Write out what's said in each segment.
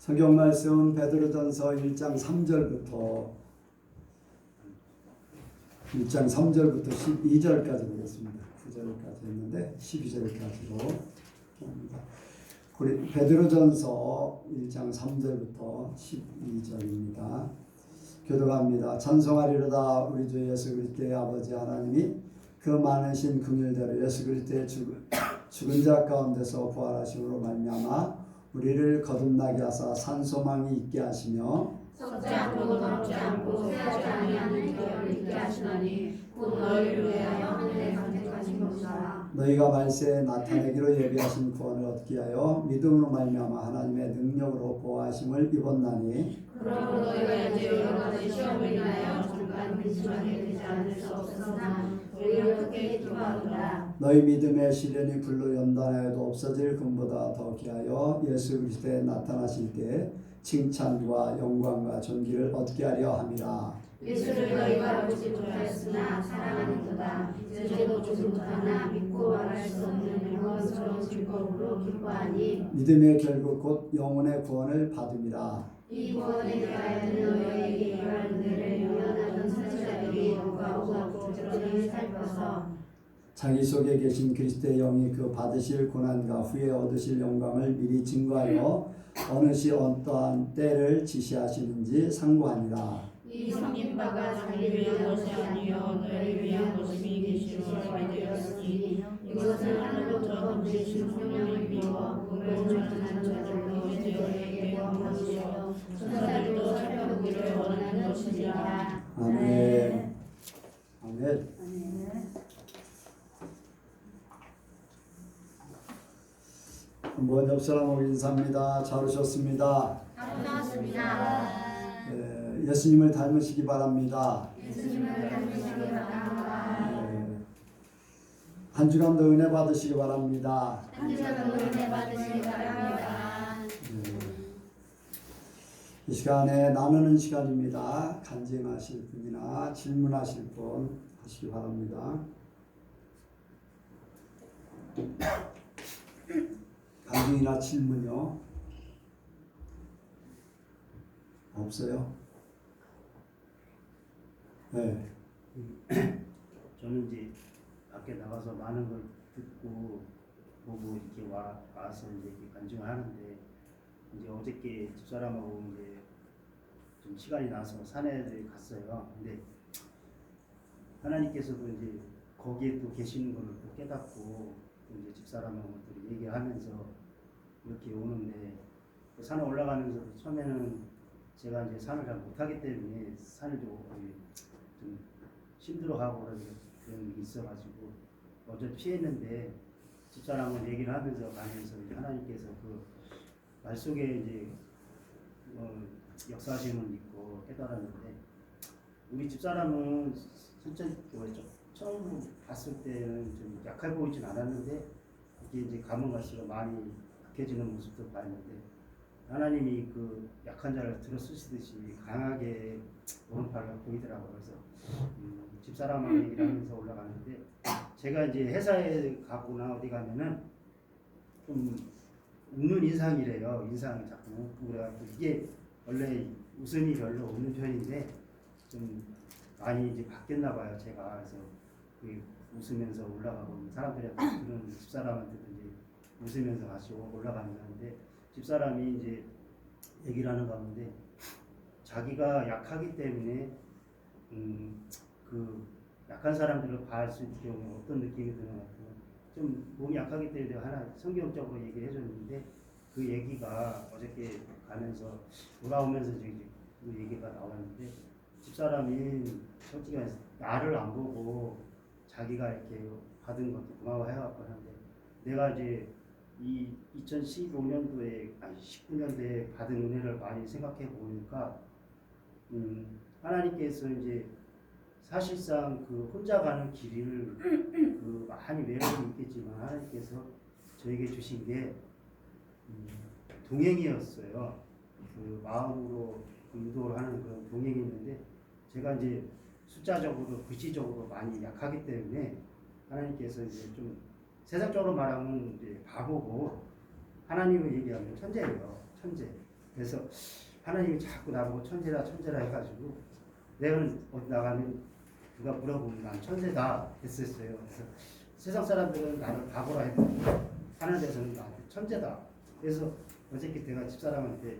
성경 말씀은 베드로전서 1장 3절부터 12절까지 보겠습니다. 9절까지 했는데 12절까지로 봅니다. 우리 베드로전서 1장 3절부터 12절입니다. 교독합니다. 찬송하리로다 우리 주 예수 그리스도의 아버지 하나님이 그 많으신 긍휼대로 예수 그리스도의 죽은 자 가운데서 부활하심으로 말미암아 우리를 거듭나게 하사 산소망이 있게 하시며 썩지 않고 더럽지 않고 쇠하지 아니하는 기업을 있게 하시나니 곧 너희를 위하여 하늘에 간직하신 것이라. 너희가 말세에 나타내기로 예비하신 구원을 얻게 하여 믿음으로 말미암아 하나님의 능력으로 보호하심을 입었나니 그러므로 너희가 이제 여러 가지 시험을 인하여 잠깐 근심하게 되지 않을 수 없으나 오히려 크게 기뻐하노라. 너희 믿음의 시련이 불로 연단하여도 없어질 금보다 더 귀하여 예수 그리스도에 나타나실 때 칭찬과 영광과 존귀를 얻게 하려 함이라. 예수를 너희가 보지 못하였으나 사랑하는도다. 이제도 보지 못하나 믿고 말할 수 없는 영광스러운 즐거움으로 기뻐하니 믿음의 결국 곧 영혼의 구원을 받음이라. 이 구원에 대하여는 너희에게 이러한 은혜를 유연하던 선지자들이 영광하고 드러내 살펴서 자기 속에 계신 그리스도의 영이 그 받으실 고난과 후에 얻으실 영광을 미리 증거하여 어느 시 어떠한 때를 지시하시는지 상고하니라. 이 섬긴 바가 자기를 위한 것이 아니요 너희를 위한 것임이 계시로 알되었으니 이것은 하늘로부터 던지신 성령을 비워 복음을 전하는 자들로 이제 너희에게 원하시어 천사들도 살펴보기를 원하는 것이니라. 아멘. 아멘. 한번 옆 사람하고 인사합니다. 잘 오셨습니다. 반갑습니다. 예수님을 닮으시기 바랍니다. 예수님을 닮으시기 바랍니다. 한 주간도 은혜 받으시기 바랍니다. 한 주간도 은혜 받으시기 바랍니다. 이 시간에 나누는 시간입니다. 간증하실 분이나 질문하실 분 하시기 바랍니다. 간증이나 질문요? 없어요? 네. 저는 이제 밖에 나가서 많은 걸 듣고 보고 이렇게 와서 이제 이렇게 간증을 하는데 이제 어저께 집사람하고 이제 좀 시간이 나서 산에 갔어요. 근데 하나님께서도 이제 거기에 또 계시는 걸 또 깨닫고 또 이제 집사람하고 또 얘기하면서 이렇게 오는데 그 산에 올라가면서 처음에는 제가 이제 산을 잘 못하기 때문에 산을 좀 힘들어하고 그런 게 있어가지고 어제 피했는데 집사람은 얘기를 하면서 가면서 이제 하나님께서 그 말 속에 이제 역사하심을 믿고 깨달았는데 우리 집사람은 천천히 처음 봤을 때는 좀 약해 보이진 않았는데 이게 이제 가면 갈수록 많이 약해지는 모습도 봤는데 하나님이 그 약한 자를 들어 쓰시듯이 강하게 오른팔을 보이더라고요. 그래서 집사람하고 얘기를 하면서 올라가는데 제가 이제 회사에 가거나 어디 가면은 좀 웃는 인상이래요. 인상이 자꾸 웃고 그래갖고 이게 원래 웃음이 별로 없는 편인데 좀 많이 이제 바뀌었나 봐요. 제가 그래서 웃으면서 올라가고 사람들한테 그런 집사람한테도 이제 웃으면서 같이 올라가는 건데 집사람이 이제 얘기를 하는 가운데 자기가 약하기 때문에 그 약한 사람들을 봐줄 경우에 어떤 느낌이 드는 것 같아요. 좀 몸이 약하기 때문에 하나 성경적으로 얘기를 해줬는데 그 얘기가 어저께 가면서 돌아오면서 이제 그 얘기가 나왔는데 집사람이 솔직히 말해서 나를 안 보고 자기가 이렇게 받은 것도 고마워해갖고 하는데 내가 이제 이 2015년도에 아니 19년도에 받은 은혜를 많이 생각해 보니까 하나님께서 이제 사실상 그 혼자 가는 길을 그 많이 외로움이 있겠지만 하나님께서 저에게 주신 게 동행이었어요. 그 마음으로 인도를 하는 그런 동행이었는데 제가 이제 숫자적으로 글씨적으로 많이 약하기 때문에 하나님께서 이제 좀 세상적으로 말하면 이제 바보고 하나님을 얘기하면 천재예요. 천재. 그래서 하나님이 자꾸 나보고 천재라 천재라 해가지고 내가 어디 나가면 누가 물어보면 난 천재다 했었어요. 그래서 세상 사람들은 나를 바보라 해도 하는 데서는 나한테 천재다. 그래서 어저께 내가 집사람한테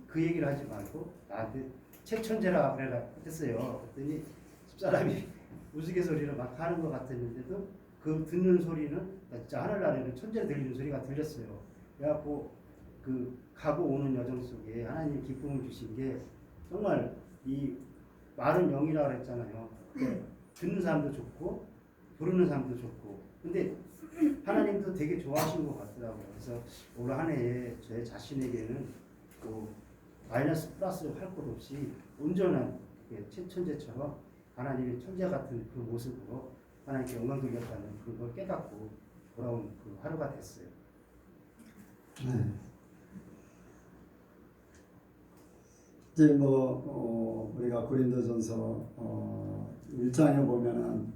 그 얘기를 하지 말고 나한테 책천재라 그래라 했어요. 그랬더니 집사람이 우스갯소리를 막 하는 것 같았는데도 그 듣는 소리는 나 진짜 하늘나라에는 천재 들리는 소리가 들렸어요. 그래갖고 그 가고 오는 여정 속에 하나님 기쁨을 주신 게 정말 이 말은 영이라고 그랬잖아요. 듣는 사람도 좋고 부르는 사람도 좋고 근데 하나님도 되게 좋아하시는 것 같더라고요. 그래서 올 한 해에 제 자신에게는 또 마이너스 플러스 할 것 없이 온전한 천재처럼 하나님의 천재 같은 그 모습으로 하나님께 영광 돌렸다는 그걸 깨닫고 돌아온 그 하루가 됐어요. 네. 이제 뭐 우리가 고린도전서 1장에 보면은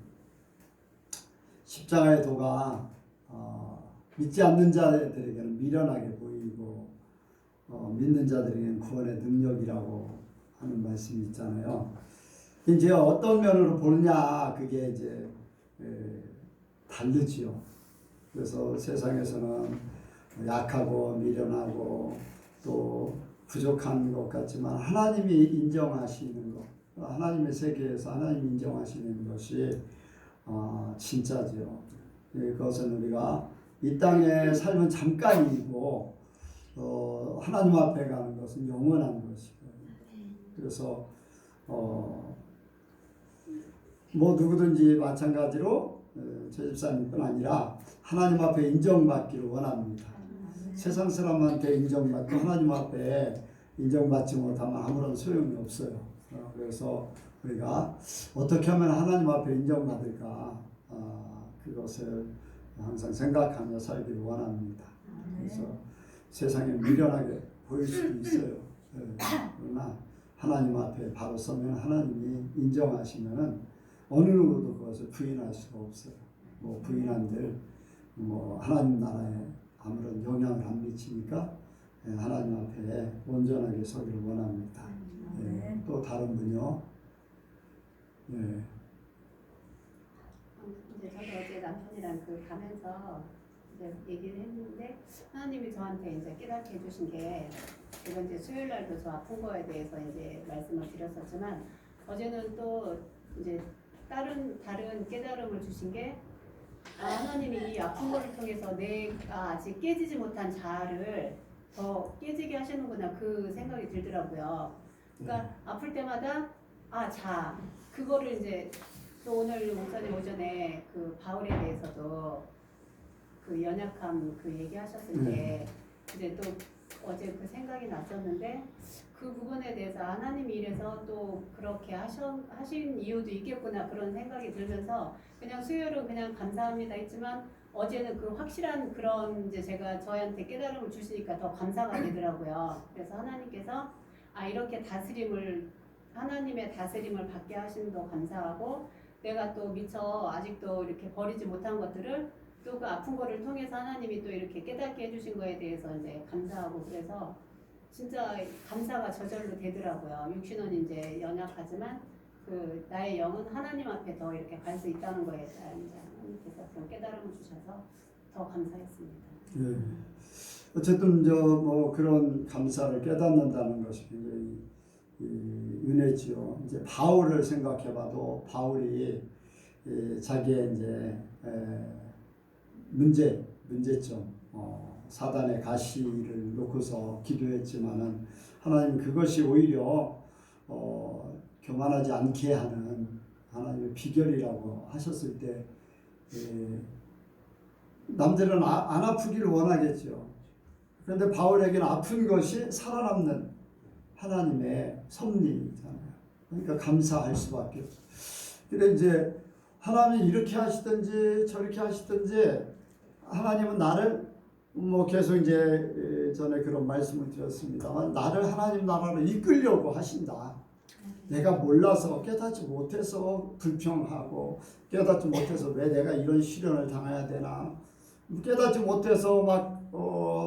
십자가의 도가 믿지 않는 자들에게는 미련하게 보이고 믿는 자들에게는 구원의 능력이라고 하는 말씀이 있잖아요. 이제 어떤 면으로 보느냐 그게 이제 다르지요. 그래서 세상에서는 약하고 미련하고 또 부족한 것 같지만 하나님이 인정하시는 것, 하나님의 세계에서 하나님이 인정하시는 것이 진짜죠. 그것은 우리가 이 땅의 삶은 잠깐이고 하나님 앞에 가는 것은 영원한 것이고요. 그래서 뭐 누구든지 마찬가지로 제 집사님뿐 아니라 하나님 앞에 인정받기를 원합니다. 세상 사람한테 인정받고 하나님 앞에 인정받지 못하면 아무런 소용이 없어요. 그래서 우리가 어떻게 하면 하나님 앞에 인정받을까 그것을 항상 생각하며 살기를 원합니다. 그래서 세상에 미련하게 보일 수도 있어요. 그러나 하나님 앞에 바로 서면 하나님이 인정하시면은 어느 누구도 그것을 부인할 수가 없어요. 뭐 부인한들 뭐 하나님 나라에 아무런 영향을 안 미치니까 하나님 앞에 온전하게 서기를 원합니다. 또 다른 분요. 이제 저도 어제 남편이랑 가면서 이제 얘기를 했는데 하나님이 저한테 이제 깨닫게 해주신 게 이번 이제 수요일 날도 저 아픈 거에 대해서 이제 말씀을 드렸었지만 어제는 또 이제 다른 깨달음을 주신 게 하나님이 이 아픈 거를 통해서 내가 아직 깨지지 못한 자아를 더 깨지게 하시는구나 그 생각이 들더라고요. 그러니까 아플 때마다 그거를 이제 또 오늘 목사님 오전에 그 바울에 대해서도 그 연약함 그 얘기하셨을 때 이제 또 어제 그 생각이 났었는데 그 부분에 대해서 하나님이 이래서 또 그렇게 하신 이유도 있겠구나 그런 생각이 들면서 그냥 수요일은 그냥 감사합니다 했지만 어제는 그 확실한 그런 이제 제가 저한테 깨달음을 주시니까 더 감사가 되더라고요. 그래서 하나님께서 이렇게 하나님의 다스림을 받게 하심도 감사하고 내가 또 미처 아직도 이렇게 버리지 못한 것들을 또 그 아픈 거를 통해서 하나님이 또 이렇게 깨닫게 해주신 거에 대해서 이제 감사하고 그래서 진짜 감사가 저절로 되더라고요. 육신은 이제 연약하지만 그 나의 영은 하나님 앞에 더 이렇게 갈 수 있다는 거에 대한 이제 하나님께서 그런 깨달음을 주셔서 더 감사했습니다. 어쨌든 뭐 그런 감사를 깨닫는다는 것이 굉장히 은혜지요. 이제 바울을 생각해봐도 바울이 자기의 이제 문제점, 사단의 가시를 놓고서 기도했지만은 하나님 그것이 오히려 교만하지 않게 하는 하나님의 비결이라고 하셨을 때 남들은 안 아프기를 원하겠죠. 그런데 바울에게는 아픈 것이 살아남는 하나님의 섭리잖아요. 그러니까 감사할 수밖에 없어요. 그래 이제 하나님이 이렇게 하시든지 저렇게 하시든지 하나님은 나를 뭐 계속 이제 전에 그런 말씀을 드렸습니다만 나를 하나님 나라로 이끌려고 하신다. 내가 몰라서 깨닫지 못해서 불평하고 깨닫지 못해서 왜 내가 이런 시련을 당해야 되나 깨닫지 못해서 막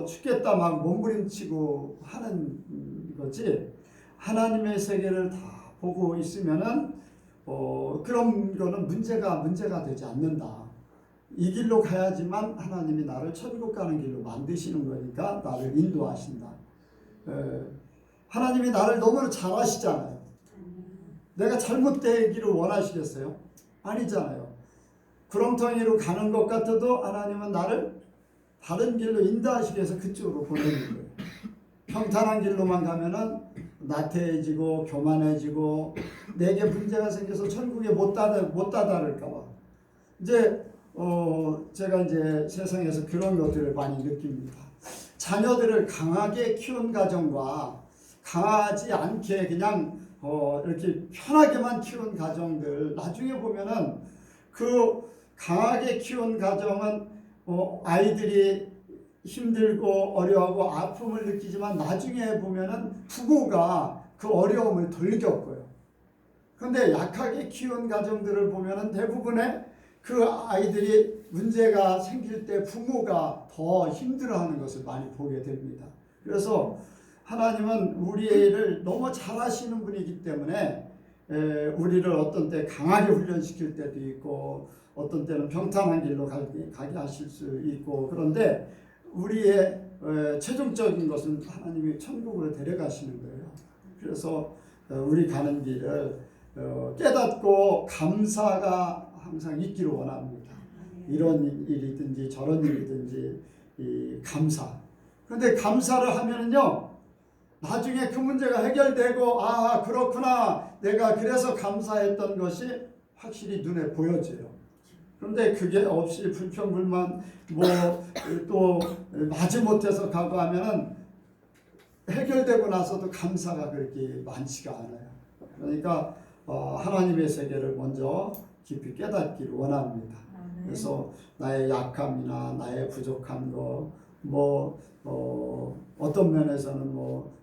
죽겠다 막 몸부림치고 하는 거지. 하나님의 세계를 다 보고 있으면은 그런 거는 문제가 되지 않는다. 이 길로 가야지만 하나님이 나를 천국 가는 길로 만드시는 거니까 나를 인도하신다. 하나님이 나를 너무 잘 아시잖아요. 내가 잘못되기를 원하시겠어요? 아니잖아요. 구렁텅이로 가는 것 같아도 하나님은 나를 다른 길로 인도하시기 위해서 그쪽으로 보내는 거예요. 평탄한 길로만 가면은 나태해지고 교만해지고 내게 문제가 생겨서 천국에 못 다다를까 봐. 이제 제가 이제 세상에서 그런 것들을 많이 느낍니다. 자녀들을 강하게 키운 가정과 강하지 않게 그냥 이렇게 편하게만 키운 가정들, 나중에 보면은 그 강하게 키운 가정은 아이들이 힘들고 어려워하고 아픔을 느끼지만 나중에 보면은 부모가 그 어려움을 덜 겪어요. 그런데 약하게 키운 가정들을 보면은 대부분의 그 아이들이 문제가 생길 때 부모가 더 힘들어하는 것을 많이 보게 됩니다. 그래서 하나님은 우리를 너무 잘 아시는 분이기 때문에 우리를 어떤 때 강하게 훈련시킬 때도 있고 어떤 때는 평탄한 길로 가게 하실 수 있고, 그런데 우리의 최종적인 것은 하나님이 천국으로 데려가시는 거예요. 그래서 우리 가는 길을 깨닫고 감사가 항상 있기를 원합니다. 이런 일이든지 저런 일이든지 감사. 그런데 감사를 하면은요, 나중에 그 문제가 해결되고 그렇구나, 내가 그래서 감사했던 것이 확실히 눈에 보여져요. 그런데 그게 없이 불평불만 또 마지못해서 가고 하면은 해결되고 나서도 감사가 그렇게 많지가 않아요. 그러니까 하나님의 세계를 먼저 깊이 깨닫기를 원합니다. 그래서 나의 약함이나 나의 부족한 거, 어떤 면에서는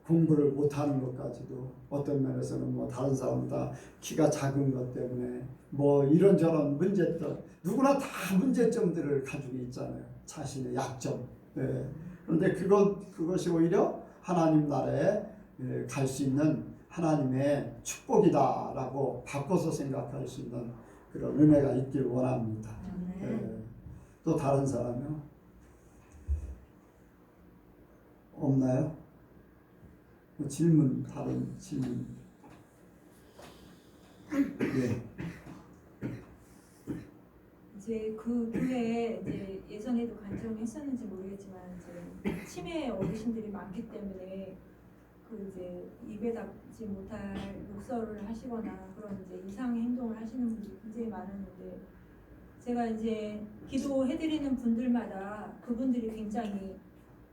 공부를 못하는 것까지도, 어떤 면에서는 다른 사람보다 키가 작은 것 때문에 이런저런 문제점, 누구나 다 문제점들을 가지고 있잖아요. 자신의 약점. 그런데 그것이 오히려 하나님 나라에 갈 수 있는 하나님의 축복이다라고 바꿔서 생각할 수 있는 그런 은혜가 있길 원합니다. 또 다른 사람요? 없나요? 다른 질문. 네. 이제 그 교회에 이제 예전에도 간청했었는지 모르겠지만 이제 치매 어르신들이 많기 때문에 이제 입에 닿지 못할 욕설을 하시거나 그런 이제 이상의 행동을 하시는 분들이 굉장히 많았는데, 제가 이제 기도해드리는 분들마다 그분들이 굉장히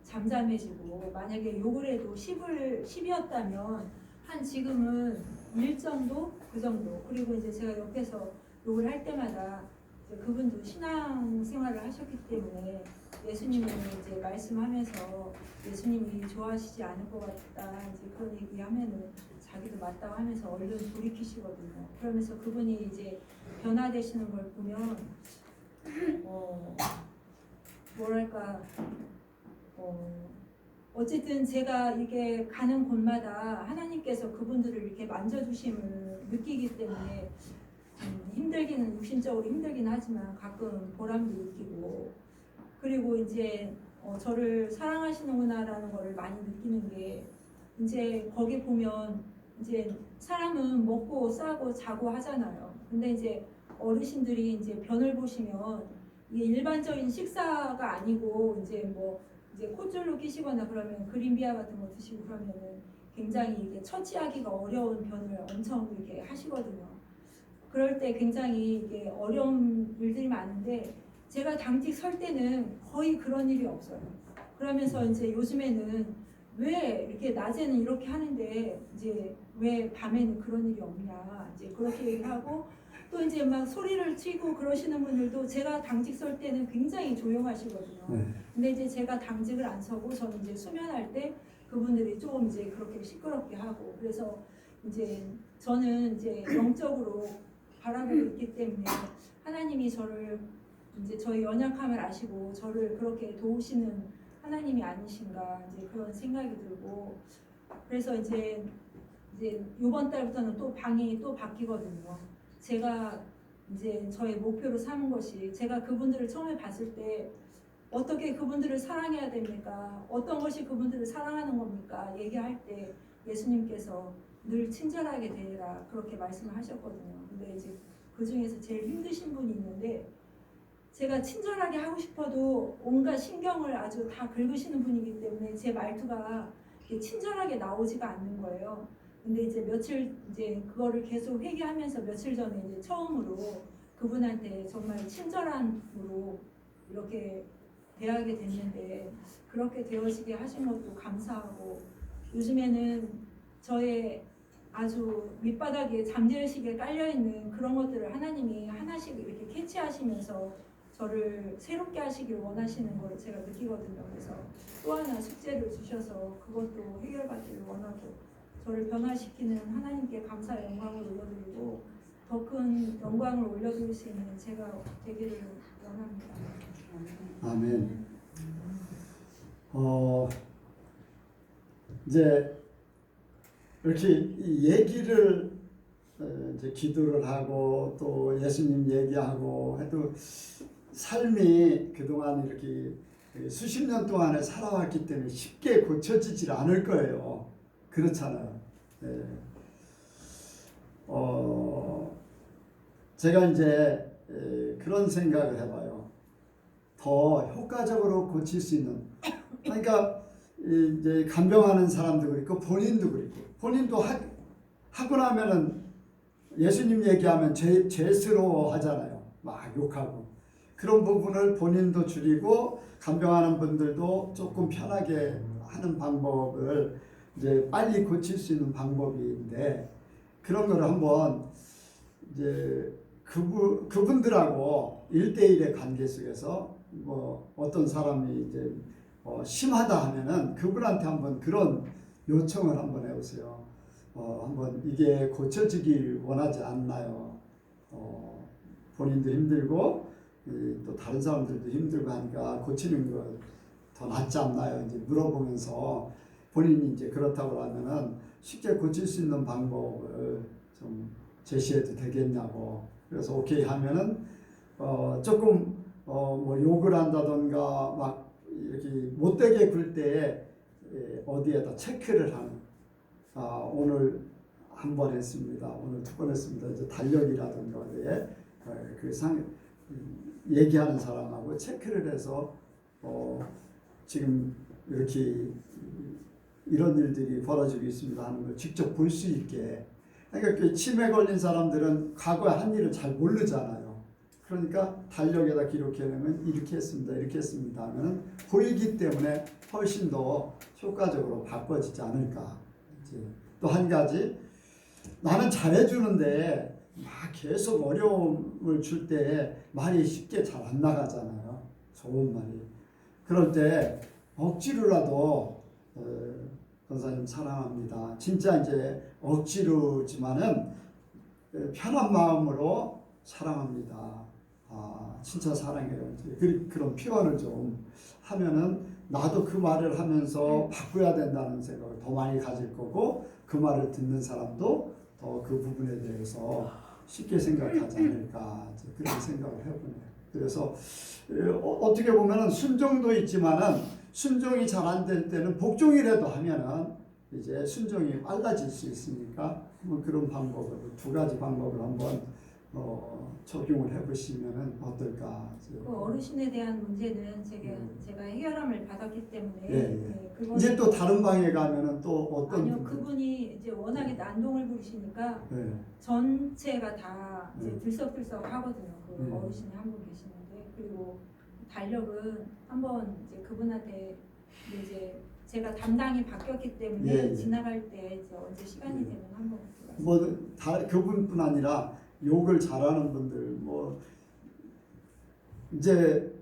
잠잠해지고, 만약에 욕을 해도 10이었다면 한 지금은 1 정도? 그 정도. 그리고 이제 제가 옆에서 욕을 할 때마다 이제 그분도 신앙 생활을 하셨기 때문에 예수님을 이제 말씀하면서 예수님이 좋아하시지 않을 것 같다, 이제 그런 얘기하면은 자기도 맞다고 하면서 얼른 돌이키시거든요. 그러면서 그분이 이제 변화되시는 걸 보면 뭐랄까 어쨌든 제가 이게 가는 곳마다 하나님께서 그분들을 이렇게 만져주심을 느끼기 때문에 힘들기는, 육신적으로 힘들긴 하지만 가끔 보람도 느끼고, 그리고 이제 저를 사랑하시는구나라는 거를 많이 느끼는 게, 이제 거기 보면 이제 사람은 먹고 싸고 자고 하잖아요. 근데 이제 어르신들이 이제 변을 보시면 이게 일반적인 식사가 아니고 이제 이제 콧줄로 끼시거나 그러면 그린비아 같은 거 드시고 그러면은 굉장히 이게 처치하기가 어려운 변을 엄청 이렇게 하시거든요. 그럴 때 굉장히 이게 어려운 일들이 많은데, 제가 당직 설 때는 거의 그런 일이 없어요. 그러면서 이제 요즘에는 왜 이렇게 낮에는 이렇게 하는데 이제 왜 밤에는 그런 일이 없냐, 이제 그렇게 얘기를 하고, 또 이제 막 소리를 치고 그러시는 분들도 제가 당직 설 때는 굉장히 조용하시거든요. 근데 이제 제가 당직을 안 서고 저는 이제 수면할 때 그분들이 조금 이제 그렇게 시끄럽게 하고, 그래서 이제 저는 이제 영적으로 바라보고 있기 때문에 하나님이 저를 이제 저의 연약함을 아시고 저를 그렇게 도우시는 하나님이 아니신가 이제 그런 생각이 들고 그래서 이제 이번 달부터는 또 방이 또 바뀌거든요. 제가 이제 저의 목표로 삼은 것이 제가 그분들을 처음에 봤을 때 어떻게 그분들을 사랑해야 됩니까? 어떤 것이 그분들을 사랑하는 겁니까? 얘기할 때 예수님께서 늘 친절하게 대해라 그렇게 말씀을 하셨거든요. 근데 이제 그 중에서 제일 힘드신 분이 있는데 제가 친절하게 하고 싶어도 온갖 신경을 아주 다 긁으시는 분이기 때문에 제 말투가 친절하게 나오지가 않는 거예요. 근데 이제 며칠 이제 그거를 계속 회개하면서 며칠 전에 이제 처음으로 그분한테 정말 친절함으로 이렇게 대하게 됐는데 그렇게 되어지게 하신 것도 감사하고 요즘에는 저의 아주 밑바닥에 잠재의식에 깔려있는 그런 것들을 하나님이 하나씩 이렇게 캐치하시면서 저를 새롭게 하시길 원하시는 걸 제가 느끼거든요. 그래서 또 하나 숙제를 주셔서 그것도 해결받기를 원하고 저를 변화시키는 하나님께 감사의 영광을 올려드리고 더 큰 영광을 올려드릴 수 있는 제가 되기를 원합니다. 아멘. 이제 이렇게 이 얘기를 이제 기도를 하고 또 예수님 얘기하고 해도 삶이 그동안 이렇게 수십 년 동안에 살아왔기 때문에 쉽게 고쳐지질 않을 거예요. 그렇잖아요. 네. 제가 이제 그런 생각을 해봐요. 더 효과적으로 고칠 수 있는, 그러니까 이제 간병하는 사람도 그렇고 본인도 그렇고 본인도 하고 나면은 예수님 얘기하면 죄스러워 하잖아요. 막 욕하고 그런 부분을 본인도 줄이고 간병하는 분들도 조금 편하게 하는 방법을 이제 빨리 고칠 수 있는 방법인데 그런 거를 한번 이제 그분들하고 1대1의 관계 속에서 뭐 어떤 사람이 이제 심하다 하면은 그분한테 한번 그런 요청을 한번 해보세요. 한번 이게 고쳐지길 원하지 않나요? 본인도 힘들고 또 다른 사람들도 힘들고 하니까 고치는 거 더 낫지 않나요? 이제 물어보면서 본인이 이제 그렇다고 하면은 쉽게 고칠 수 있는 방법을 좀 제시해도 되겠냐고. 그래서 오케이 하면은 조금 뭐 욕을 한다던가 막 이렇게 못되게 굴 때 어디에다 체크를 하는. 오늘 한 번 했습니다. 오늘 2번 했습니다. 이제 달력이라든가 어디에 얘기하는 사람하고 체크를 해서 지금 이렇게 이런 일들이 벌어지고 있습니다 하는 걸 직접 볼 수 있게. 그러니까 그 치매 걸린 사람들은 과거에 한 일을 잘 모르잖아요. 그러니까 달력에다 기록해내면 이렇게 했습니다. 이렇게 했습니다 하면 보이기 때문에 훨씬 더 효과적으로 바꿔지지 않을까. 또 한 가지, 나는 잘해주는데 막 계속 어려움을 줄 때 말이 쉽게 잘 안 나가잖아요. 좋은 말이. 그럴 때 억지로라도 권사님 사랑합니다. 진짜 이제 억지로지만은 편한 마음으로 사랑합니다. 진짜 사랑해요. 그런 표현을 좀 하면은 나도 그 말을 하면서 바꿔야 된다는 생각을 더 많이 가질 거고 그 말을 듣는 사람도 더 그 부분에 대해서 쉽게 생각하지 않을까 그런 생각을 해보네요. 그래서 어떻게 보면은 순종도 있지만은 순종이 잘 안 될 때는 복종이라도 하면은 이제 순종이 빨라질 수 있으니까 뭐 그런 방법으로 2가지 방법을 한번 적용을 해보시면은 어떨까. 그 어르신에 대한 문제는 제가 해결함을 받았기 때문에 예. 그거는 이제 또 다른 방에 가면은 또 어떤 아니요 그분이 이제 워낙에 난동을 부리시니까 네. 전체가 다 이제 네. 들썩들썩 하거든요. 그 네. 어르신이 한 분 계시는데 그리고 달력은 한번 이제 그분한테 이제 제가 담당이 바뀌었기 때문에 예. 지나갈 때 이제 언제 시간이 되면 한번 뭐 그분뿐 아니라 욕을 잘하는 분들 뭐 이제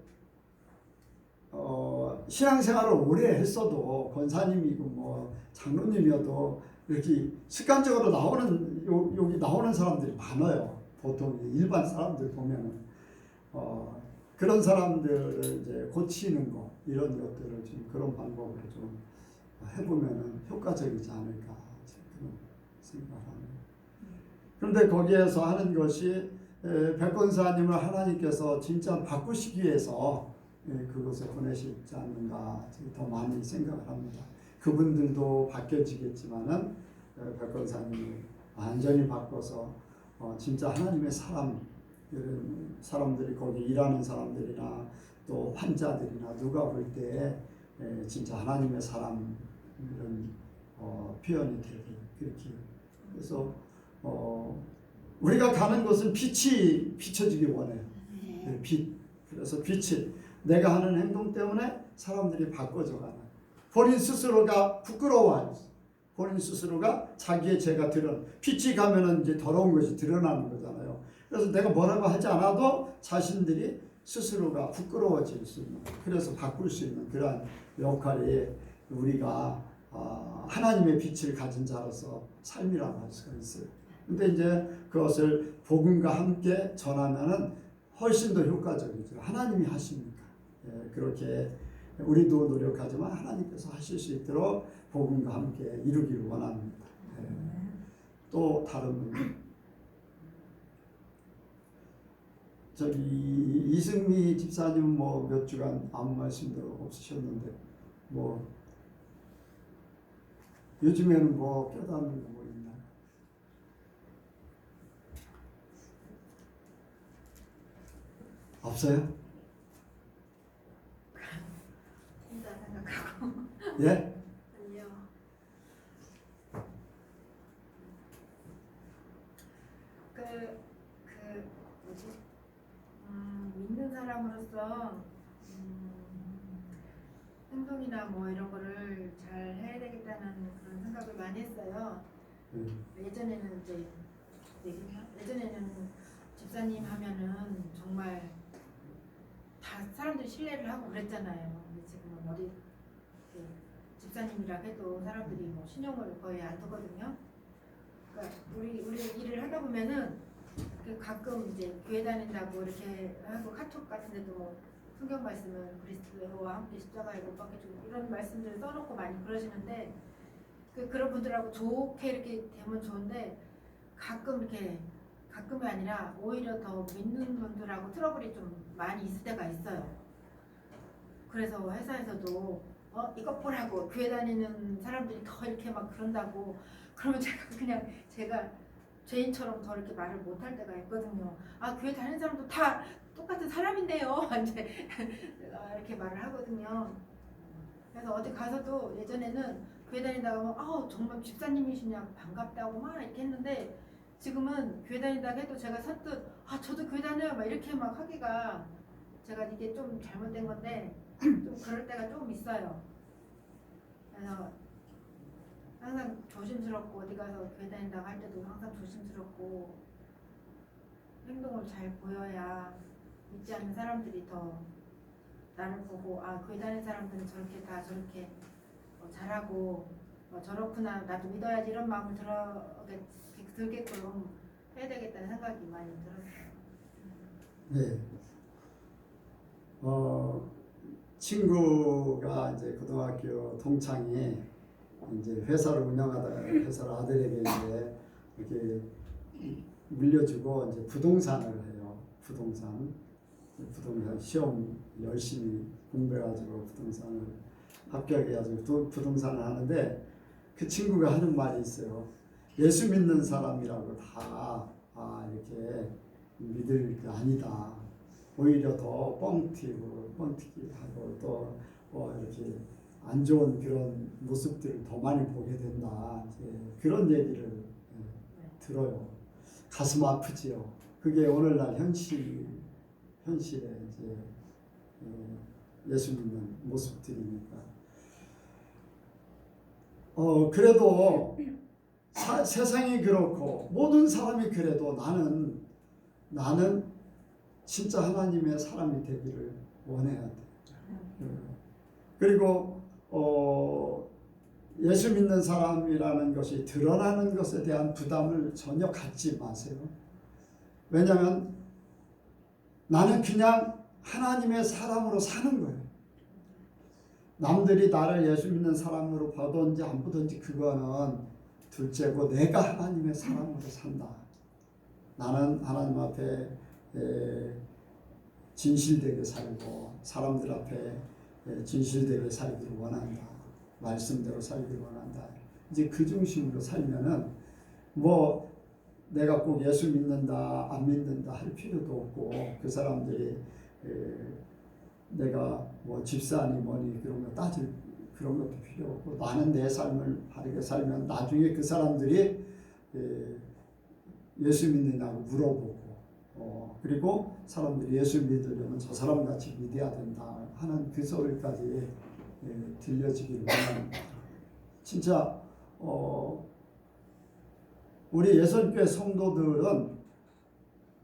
신앙생활을 오래 했어도 권사님이고 뭐 장로님이어도 이렇게 습관적으로 나오는 욕이 나오는 사람들이 많아요. 보통 일반 사람들 보면은 그런 사람들을 이제 고치는 거 이런 것들을 좀 그런 방법으로 좀 해보면은 효과적이지 않을까 그런 생각합니다. 그런데 거기에서 하는 것이 백권사님을 하나님께서 진짜 바꾸시기 위해서 그것을 보내시지 않는가 더 많이 생각을 합니다. 그분들도 바뀌어지겠지만은 백권사님을 완전히 바꿔서 진짜 하나님의 사람 이런 사람들이 거기 일하는 사람들이나 또 환자들이나 누가 볼 때 진짜 하나님의 사람 이런 표현이 되게 그렇게 그래서 우리가 가는 곳은 빛이 비춰지기 원해요. 빛. 그래서 빛이 내가 하는 행동 때문에 사람들이 바꿔져 가는. 본인 스스로가 부끄러워하죠. 본인 스스로가 자기의 죄가 빛이 가면은 이제 더러운 것이 드러나는 거잖아요. 그래서 내가 뭐라고 하지 않아도 자신들이 스스로가 부끄러워질 수 있는, 그래서 바꿀 수 있는 그러한 역할이 우리가 하나님의 빛을 가진 자로서 삶이라고 할 수가 있어요. 근데 이제 그것을 복음과 함께 전하면은 훨씬 더 효과적이죠. 하나님이 하십니까? 그렇게 우리도 노력하지만 하나님께서 하실 수 있도록 복음과 함께 이루기를 원합니다. 또 다른 분. 저기 이승미 집사님 뭐 몇 주간 아무 말씀도 없으셨는데 뭐 요즘에는 뭐 깨닫는 거 뭐 있나요? 없어요? 혼자 생각하고. 예? 아니요. 뭐지? 믿는 사람으로서 행동이나 뭐 이런 거를 잘 해야 되겠다는 그런 생각을 많이 했어요. 예전에는 집사님 하면은 정말 다 사람들이 신뢰를 하고 그랬잖아요. 근데 지금은 어디 집사님이라 해도 사람들이 뭐 신용을 거의 안 두거든요. 그러니까 우리 일을 하다 보면은 가끔 이제 교회 다닌다고 이렇게 하고 카톡 같은 데도 뭐 성경 말씀을 그리스도와 함께 십자가에 못 박혀주고 이런 말씀들을 써놓고 많이 그러시는데 그런 분들하고 좋게 이렇게 되면 좋은데 가끔이 아니라 오히려 더 믿는 분들하고 트러블이 좀 많이 있을 때가 있어요. 그래서 회사에서도 이것 보라고 교회 다니는 사람들이 더 이렇게 막 그런다고 그러면 제가 죄인처럼 더 이렇게 말을 못할 때가 있거든요. 교회 다니는 사람도 다 똑같은 사람인데요. 이제 이렇게 말을 하거든요. 그래서 어디 가서도 예전에는 교회 다니다가 정말 집사님이시냐 반갑다고 막 이렇게 했는데 지금은 교회 다닌다고 해도 제가 선뜻 저도 교회 다녀요 막 이렇게 막 하기가 제가 이게 좀 잘못된 건데 좀 그럴 때가 좀 있어요. 그래서 항상 조심스럽고 어디 가서 교회 다닌다고 할 때도 항상 조심스럽고 행동을 잘 보여야 믿지 않는 사람들이 더 나를 보고 교회 다니는 사람들은 저렇게 잘하고 저렇구나 나도 믿어야지 이런 마음을 들게끔 해야 되겠다는 생각이 많이 들었어요. 네. 친구가 이제 고등학교 동창이 이제 회사를 운영하다가 회사를 아들에게 이제 이렇게 물려주고 이제 부동산을 해요. 부동산 시험 열심히 공부해가지고 부동산을 합격해가지고 부동산을 하는데 그 친구가 하는 말이 있어요. 예수 믿는 사람이라고 다 이렇게 믿을 게 아니다. 오히려 더 뻥튀기 하고 또 이렇게 안 좋은 그런 모습들을 더 많이 보게 된다. 그런 얘기를 들어요. 가슴 아프지요. 그게 오늘날 현실에 이제 예수 믿는 모습들이니까. 그래도 세상이 그렇고 모든 사람이 그래도 나는 진짜 하나님의 사람이 되기를 원해야 돼. 그리고 예수 믿는 사람이라는 것이 드러나는 것에 대한 부담을 전혀 갖지 마세요. 왜냐하면 나는 그냥 하나님의 사람으로 사는 거예요. 남들이 나를 예수 믿는 사람으로 보든지 안 보든지 그거는 둘째고 내가 하나님의 사람으로 산다. 나는 하나님 앞에 진실되게 살고 사람들 앞에 진실되게 살기를 원한다. 말씀대로 살기를 원한다. 이제 그 중심으로 살면은 뭐 내가 꼭 예수 믿는다 안 믿는다 할 필요도 없고 그 사람들이 내가 뭐 집사니 뭐니 그런 거 따질 그런 것도 필요 없고 나는 내 삶을 바르게 살면 나중에 그 사람들이 예수 믿느냐고 물어보고 그리고 사람들이 예수 믿으려면 저 사람같이 믿어야 된다 하는 그 소리까지 들려지기를 원합니다. 진짜 우리 예선교회 성도들은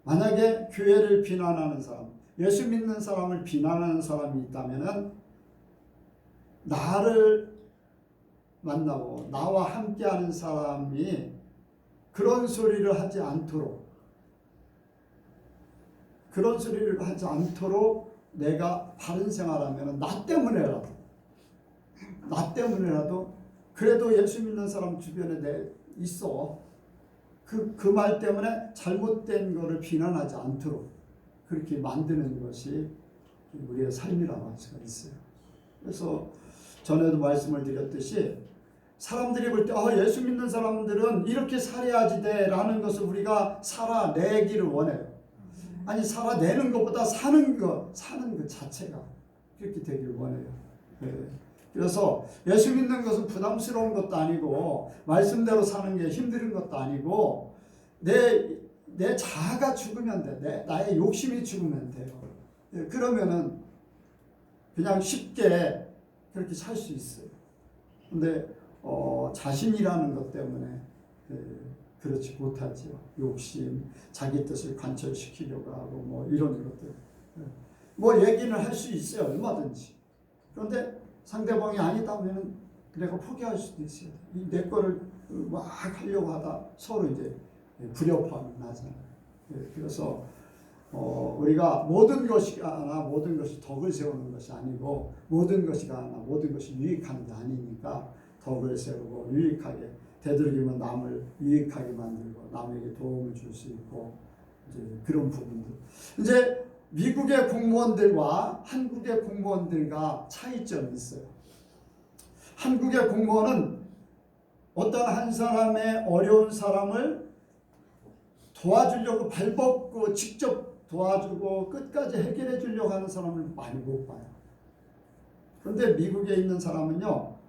만약에 교회를 비난하는 사람, 예수 믿는 사람을 비난하는 사람이 있다면은 나를 만나고 나와 함께하는 사람이 그런 소리를 하지 않도록 내가 바른 생활하면 나 때문에라도 그래도 예수 믿는 사람 주변에 있어. 그 말 때문에 잘못된 거를 비난하지 않도록 그렇게 만드는 것이 우리의 삶이라고 할 수가 있어요. 그래서 전에도 말씀을 드렸듯이 사람들이 볼 때 예수 믿는 사람들은 이렇게 살아야지 돼라는 것을 우리가 살아내기를 원해요. 아니 살아내는 것보다 사는 것 자체가 그렇게 되기를 원해요. 그래서 예수 믿는 것은 부담스러운 것도 아니고 말씀대로 사는 게 힘든 것도 아니고 내 자아가 죽으면 돼. 나의 욕심이 죽으면 돼요. 그러면은 그냥 쉽게 그렇게 살 수 있어요. 근데 자신이라는 것 때문에 그렇지 못하죠. 욕심, 자기 뜻을 관철시키려고 하고 뭐 이런 것들. 뭐 얘기는 할 수 있어요. 얼마든지. 그런데 상대방이 아니다면은 내가 포기할 수도 있어요. 내 거를 막 하려고 하다 서로 이제 불협화음이 나잖아요. 그래서 우리가 모든 것이 하나 모든 것이 덕을 세우는 것이 아니고 모든 것이 하나 모든 것이 유익한 게 아니니까 덕을 세우고 유익하게 되도록이면 남을 유익하게 만들고 남에게 도움을 줄 수 있고 이제 그런 부분들. 이제 미국의 공무원들과 한국의 공무원들과 차이점이 있어요. 한국의 공무원은 어떤 한 사람의 어려운 사람을 도와주려고 발벗고 직접 도와주고 끝까지 해결해 주려고 하는 사람을 많이 못 봐요. 그런데 미국에 있는 사람은요,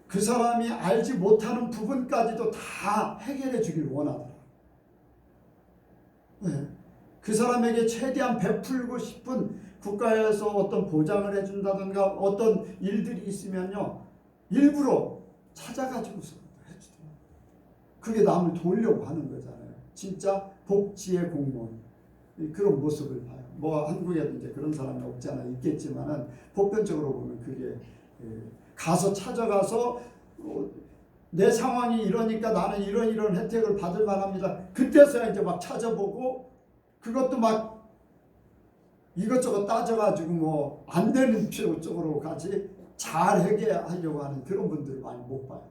그 사람이 알지 못하는 부분까지도 다 해결해 주길 원하더라. 그 사람에게 최대한 베풀고 싶은 국가에서 어떤 보장을 해준다든가 어떤 일들이 있으면요, 일부러 찾아가지고서 해주더라고요. 그게 남을 도우려고 하는 거잖아요. 진짜 복지의 공무원. 그런 모습을 봐요. 뭐 한국에도 이제 그런 사람이 없지 않아 있겠지만은 보편적으로 보면 그게 가서 찾아가서 내 상황이 이러니까 나는 이런 혜택을 받을 만합니다. 그때서야 이제 막 찾아보고 그것도 막 이것저것 따져가지고 뭐 안 되는 쪽으로 같이 잘 해결하려고 하는 그런 분들을 많이 못 봐요.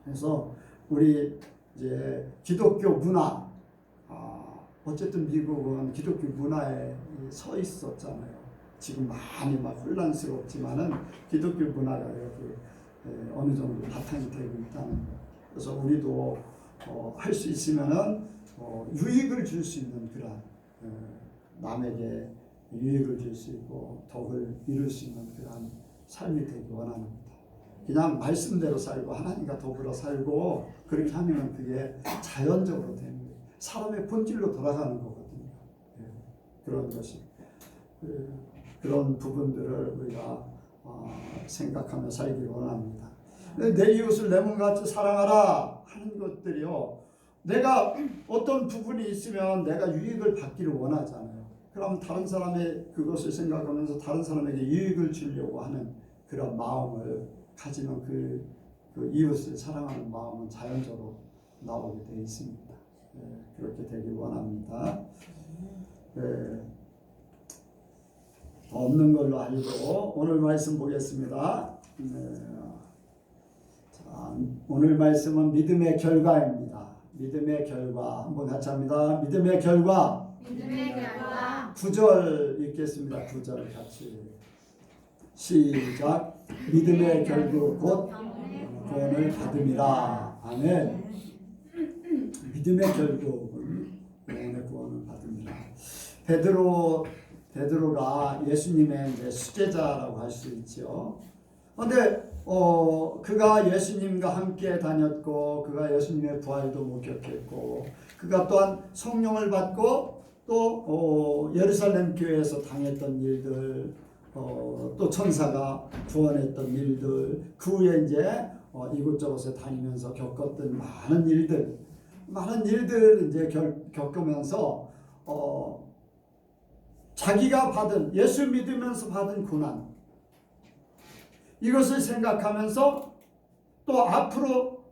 그래서 우리 이제 기독교 문화, 어쨌든 미국은 기독교 문화에 서 있었잖아요. 지금 많이 막 혼란스럽지만은 기독교 문화가 이렇게 어느 정도 바탕이 되고 있다는 거. 그래서 우리도 할 수 있으면은 유익을 줄 수 있는 그런 남에게 유익을 줄 수 있고 덕을 이룰 수 있는 그런 삶이 되기 원합니다. 그냥 말씀대로 살고 하나님과 더불어 살고 그렇게 하면 그게 자연적으로 되는 거예요. 사람의 본질로 돌아가는 거거든요. 그런 것이 그런 부분들을 우리가 생각하며 살기를 원합니다. 내 이웃을 내 몸같이 사랑하라 하는 것들이요, 내가 어떤 부분이 있으면 내가 유익을 받기를 원하잖아요. 그럼 다른 사람의 그것을 생각하면서 다른 사람에게 유익을 주려고 하는 그런 마음을 가지면 그 이웃을 사랑하는 마음은 자연적으로 나오게 되어 있습니다. 그렇게 되길 원합니다. 없는 걸로 알고 오늘 말씀 보겠습니다. 자, 오늘 말씀은 믿음의 결과입니다. 믿음의 결과 한번 같이 합니다. 믿음의 결과. 믿음의 결과 9절 읽겠습니다. 9절 같이 시작. 믿음의 결국 곧 구원을 받음이라. 아멘. 믿음의 결국은 영혼의 구원을 받음이라. 베드로가 예수님의 이제 수제자라고 할 수 있죠. 그런데 그가 예수님과 함께 다녔고 그가 예수님의 부활도 목격했고 그가 또한 성령을 받고 또 예루살렘 교회에서 당했던 일들 또 천사가 구원했던 일들 그 후에 이제 이곳저곳에 다니면서 겪었던 많은 일들 이제 겪으면서 자기가 받은 예수 믿으면서 받은 고난 이것을 생각하면서 또 앞으로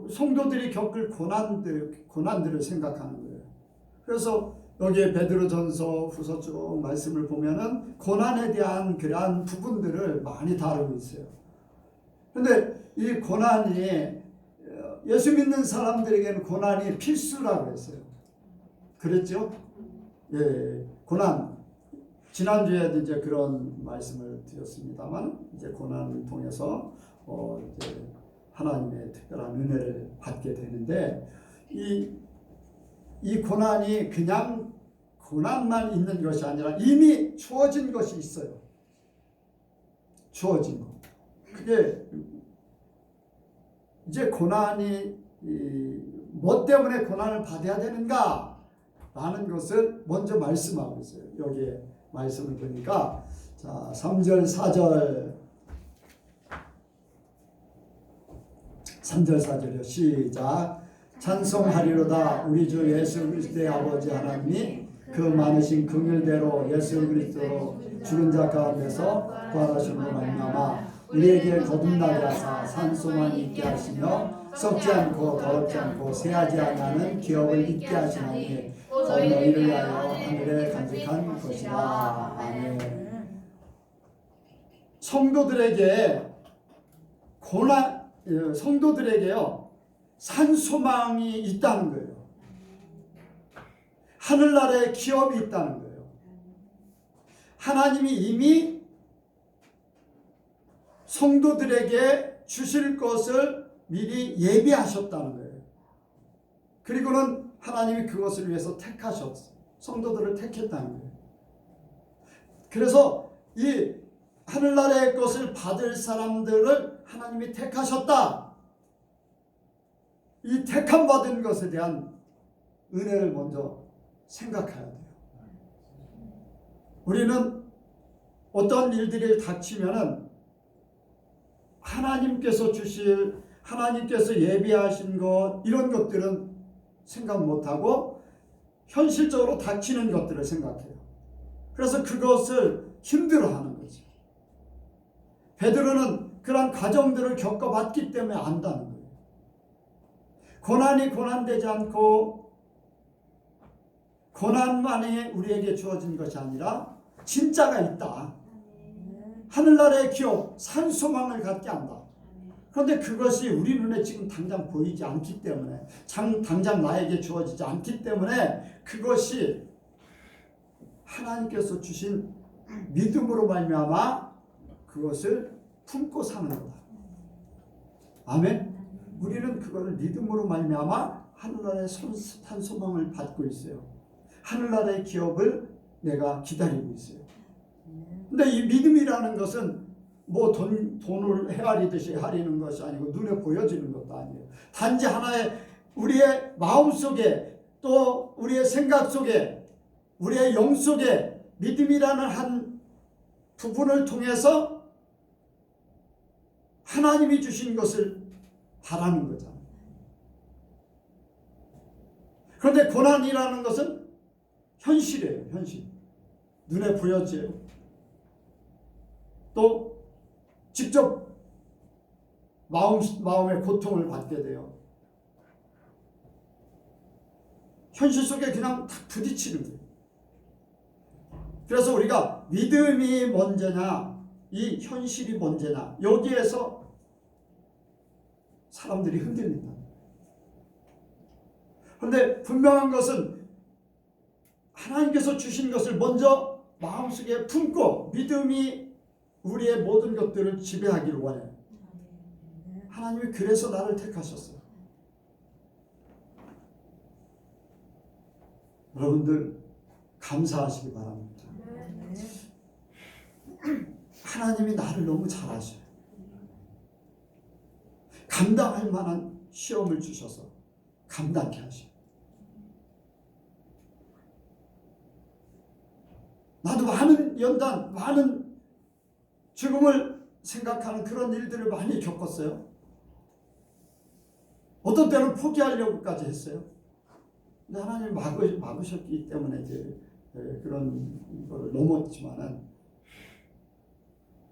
성도들이 겪을 고난들을 생각하는 거예요. 그래서 여기에 베드로전서 후서 쭉 말씀을 보면은 고난에 대한 그러한 부분들을 많이 다루고 있어요. 그런데 이 고난이 예수 믿는 사람들에게는 고난이 필수라고 했어요. 그랬죠? 예, 고난. 지난주에도 이제 그런 말씀을 드렸습니다만 이제 고난을 통해서 이제 하나님의 특별한 은혜를 받게 되는데 이 고난이 그냥 고난만 있는 것이 아니라 이미 주어진 것이 있어요. 주어진 것. 그게 이제 고난이 뭐 때문에 고난을 받아야 되는가 라는 것을 먼저 말씀하고 있어요. 여기에 말씀을 보니까 자 3절 4절이요. 시작. 찬송하리로다 우리 주 예수 그리스도의 아버지 하나님이 그 많으신 긍휼대로 예수 그리스도로 죽은 자 가운데서 부활하심으로 말미암아 우리에게 거듭나게 하사 산소만 있게 하시며 썩지 않고 더럽지 않고 새하지 아니하는 기업을 있게 하시나니 곧 너희를 위하여 하늘에 간직한 것이라. 아멘. 성도들에게요 산소망이 있다는 거예요. 하늘나라에 기업이 있다는 거예요. 하나님이 이미 성도들에게 주실 것을 미리 예비하셨다는 거예요. 그리고는 하나님이 그것을 위해서 택하셨어요. 성도들을 택했다는 거예요. 그래서 이 하늘나라의 것을 받을 사람들을 하나님이 택하셨다. 이 택함 받은 것에 대한 은혜를 먼저 생각해야 돼요. 우리는 어떤 일들이 닥치면은 하나님께서 주실 하나님께서 예비하신 것 이런 것들은 생각 못하고 현실적으로 닥치는 것들을 생각해요. 그래서 그것을 힘들어하는 거죠. 베드로는 그런 과정들을 겪어봤기 때문에 안다는 거예요. 고난이 고난되지 않고 고난만이 우리에게 주어진 것이 아니라 진짜가 있다. 하늘나라의 기업, 산소망을 갖게 한다. 그런데 그것이 우리 눈에 지금 당장 보이지 않기 때문에 당장 나에게 주어지지 않기 때문에 그것이 하나님께서 주신 믿음으로 말미암아 그것을 품고 사는 거다. 아멘. 우리는 그거를 믿음으로 말미암아 하늘나라의 산소망을 받고 있어요. 하늘나라의 기업을 내가 기다리고 있어요. 근데 이 믿음이라는 것은 뭐 돈을 헤아리듯이 헤아리는 것이 아니고 눈에 보여지는 것도 아니에요. 단지 하나의 우리의 마음 속에 또 우리의 생각 속에 우리의 영 속에 믿음이라는 한 부분을 통해서 하나님이 주신 것을 바라는 거잖아요. 그런데 고난이라는 것은 현실이에요. 현실. 눈에 보여져요. 또 직접 마음의 고통을 받게 돼요. 현실 속에 그냥 다 부딪히는 거예요. 그래서 우리가 믿음이 먼저냐 이 현실이 먼저냐 여기에서 사람들이 흔들린다. 그런데 분명한 것은 하나님께서 주신 것을 먼저 마음속에 품고 믿음이 우리의 모든 것들을 지배하기를 원해요. 하나님이 그래서 나를 택하셨어요. 여러분들 감사하시기 바랍니다. 하나님이 나를 너무 잘 아셔요. 감당할 만한 시험을 주셔서 감당케 하셔요. 나도 많은 연단, 많은 죽음을 생각하는 그런 일들을 많이 겪었어요. 어떤 때는 포기하려고까지 했어요. 근데 하나님 막으셨기 때문에 이제 그런 걸 넘었지만은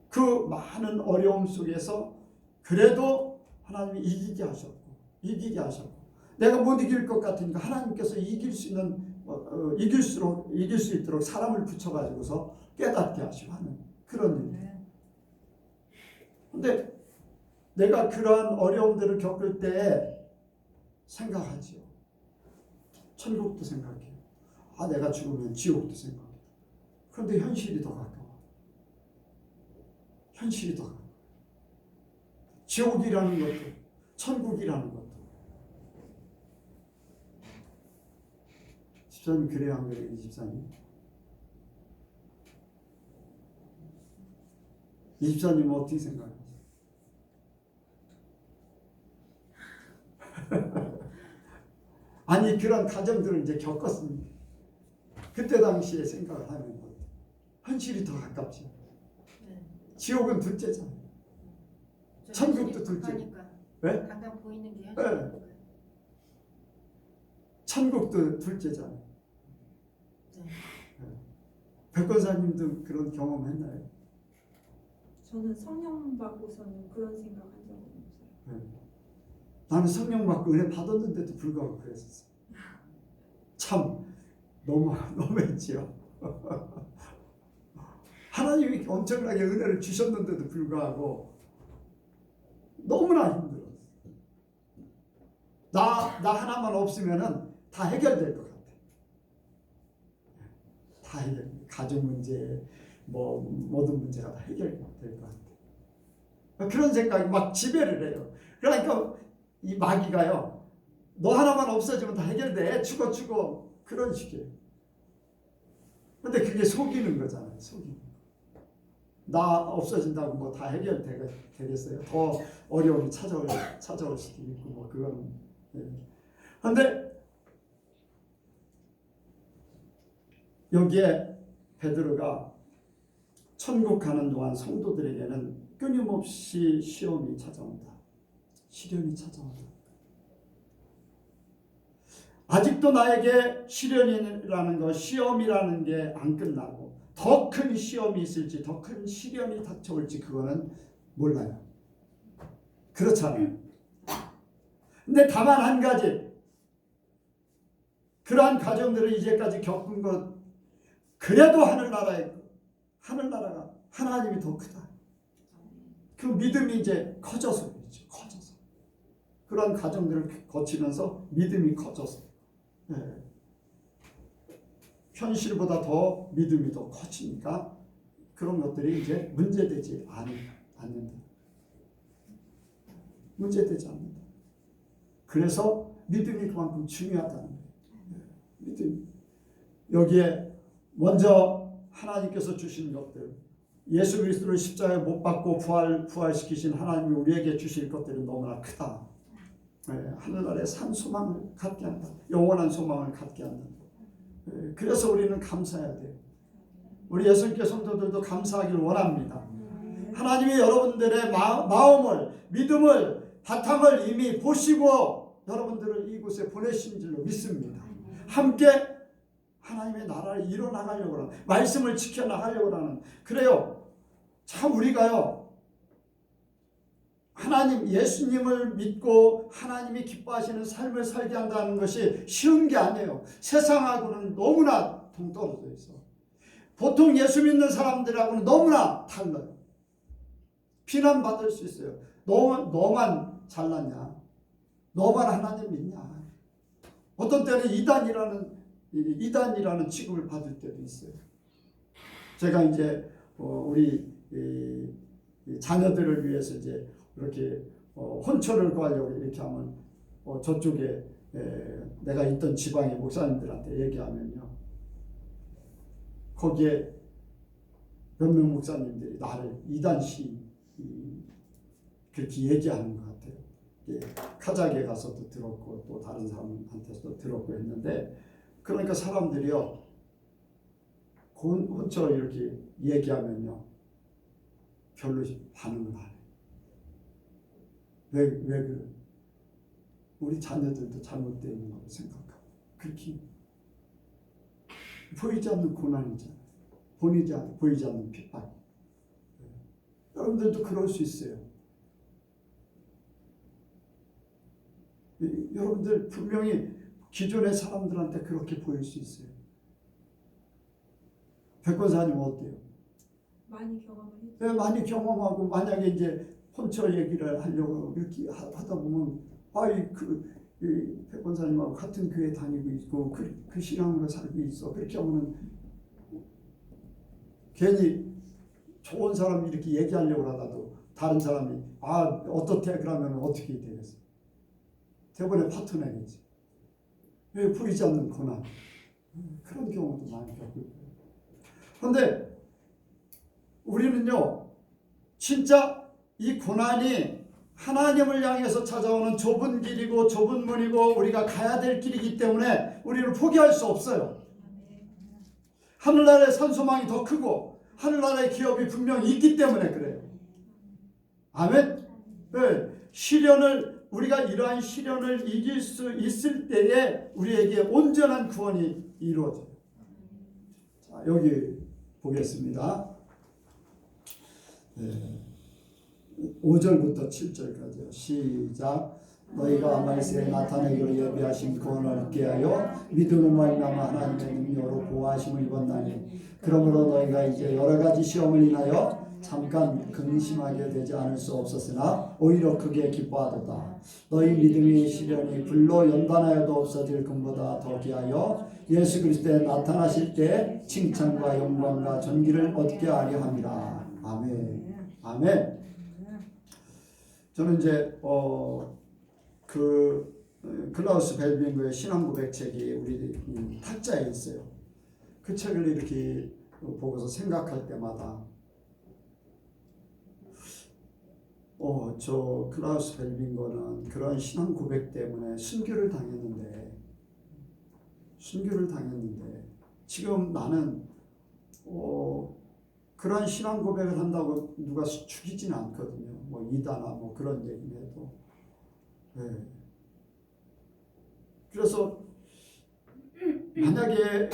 그 많은 어려움 속에서 그래도 하나님이 이기게 하셨고 내가 못 이길 것 같으니까 하나님께서 이길 수 있도록 사람을 붙여가지고서 깨닫게 하시고 하는 그런 일. 근데 내가 그러한 어려움들을 겪을 때 생각하지요. 천국도 생각해요. 내가 죽으면 지옥도 생각해요. 그런데 현실이 더 가까워. 현실이 더 가까워. 지옥이라는 것도 천국이라는 것도. 집사님 그래야 한 거예요. 이 집사님. 이 집사님은 어떻게 생각하세요? 아니 그런 가정들을 이제 겪었습니다. 그때 당시에 생각을 하면 현실이 더 가깝죠. 지옥은 둘째잖아요. 천국도 둘째. 왜? 당장 보이는 게 현실이니까. 천국도 둘째잖아요. 백권사님도 그런 경험했나요? 저는 성령 받고서는 그런 생각한 적은 없어요. 나는 성령 받고 은혜 받았는데도 불구하고 그랬었어요. 참 너무했지요. 하나님이 엄청나게 은혜를 주셨는데도 불구하고 너무나 힘들었어요. 나 하나만 없으면은 다 해결될 것 같아. 다 해결. 가족 문제, 모든 문제가 다 해결될 것 같아. 그런 생각이 막 지배를 해요. 그러니까 이 마귀가요, 너 하나만 없어지면 다 해결돼. 죽어. 그런 식이에요. 근데 그게 속이는 거잖아요. 속이는 거. 나 없어진다고 뭐 다 해결되겠어요? 더 어려움이 찾아올 수도 있고, 그건. 그런데 여기에 베드로가 천국 가는 동안 성도들에게는 끊임없이 시험이 찾아온다. 시련이 찾아온다. 아직도 나에게 시련이라는 것, 시험이라는 게 안 끝나고 더 큰 시험이 있을지, 더 큰 시련이 닥쳐올지 그거는 몰라요. 그렇잖아요. 근데 다만 한 가지, 그러한 가정들을 이제까지 겪은 것, 그래도 하늘나라가 하나님이 더 크다. 그 믿음이 이제 커져서 그렇죠. 커져서. 그런 가정들을 거치면서 믿음이 커져서. 현실보다 더 믿음이 더 커지니까 그런 것들이 이제 문제되지 않는다. 문제되지 않는다. 그래서 믿음이 그만큼 중요하다는 거예요. 믿음. 여기에 먼저 하나님께서 주신 것들, 예수 그리스도를 십자가에 못 박고 부활시키신 하나님이 우리에게 주실 것들은 너무나 크다. 하늘나라에 산 소망을 갖게 한다. 영원한 소망을 갖게 한다. 그래서 우리는 감사해야 돼요. 우리 예수님께 성도들도 감사하기를 원합니다. 하나님이 여러분들의 마음을, 믿음을, 바탕을 이미 보시고 여러분들을 이곳에 보내신 줄로 믿습니다. 함께 하나님의 나라를 이뤄나가려고 하는, 말씀을 지켜나가려고 하는, 그래요. 참 우리가요, 하나님 예수님을 믿고 하나님이 기뻐하시는 삶을 살게 한다는 것이 쉬운 게 아니에요. 세상하고는 너무나 동떨어져 있어. 보통 예수 믿는 사람들하고는 너무나 달라요. 비난받을 수 있어요. 너만 잘났냐? 너만 하나님 믿냐? 어떤 때는 이단이라는 취급을 받을 때도 있어요. 제가 이제 우리 자녀들을 위해서 이제 이렇게 혼처를 구하려고 이렇게 하면 저쪽에 내가 있던 지방의 목사님들한테 얘기하면요, 거기에 몇몇 목사님들이 나를 이단시 그렇게 얘기하는 것 같아요. 카자흐에 가서도 들었고 또 다른 사람한테서도 들었고 했는데, 그러니까 사람들이요 혼처 이렇게 얘기하면요 별로 반응을 안 해요. 왜 그래? 우리 자녀들도 잘못되어 있는 거라고 생각하고, 그렇게 보이지 않는 고난이잖아요. 보이지 않는 핍박. 여러분들도 그럴 수 있어요. 여러분들 분명히 기존의 사람들한테 그렇게 보일 수 있어요. 백권사님 어때요? 많이 경험을 했죠. 네, 많이 경험하고, 만약에 이제 혼처 얘기를 하려고 이렇게 하다 보면, 백권사님하고 같은 교회 다니고 있고 그 신앙으로 살고 있어. 그렇게 하면은 괜히 좋은 사람이 이렇게 얘기하려고 하다도 다른 사람이 어떻대? 그러면 어떻게 되겠어? 대본에 파토내겠지. 왜 보이지 않는 고난. 그런 경우도 많이 겪고 있고요. 그런데 우리는요, 진짜 이 고난이 하나님을 향해서 찾아오는 좁은 길이고 좁은 문이고 우리가 가야 될 길이기 때문에 우리를 포기할 수 없어요. 하늘나라의 산소망이 더 크고 하늘나라의 기업이 분명히 있기 때문에 그래요. 아멘. 네. 우리가 이러한 시련을 이길 수 있을 때에 우리에게 온전한 구원이 이루어져요. 자, 여기 보겠습니다. 5절부터 7절까지요. 시작. 너희가 말세에 나타내기로 예비하신 구원을 얻게 하여 믿음으로 말미암아 하나님의 능력으로 보호하심을 입었나니, 그러므로 너희가 이제 여러 가지 시험을 인하여 잠깐 근심하게 되지 않을 수 없었으나 오히려 크게 기뻐하도다. 너희 믿음의 시련이 불로 연단하여도 없어질 것보다 더 귀하여 예수 그리스도에 나타나실 때 칭찬과 영광과 존귀를 얻게 하려 함이라. 아멘. 아멘. 저는 이제 클라우스 벨빙거의 신앙고백 책이 우리 탁자에 있어요. 그 책을 이렇게 보고서 생각할 때마다 저 클라우스 벨빙거는 그런 신앙 고백 때문에 순교를 당했는데 지금 나는 그런 신앙 고백을 한다고 누가 죽이지는 않거든요. 뭐 이다나 뭐 그런 얘기를 해도. 네. 그래서 만약에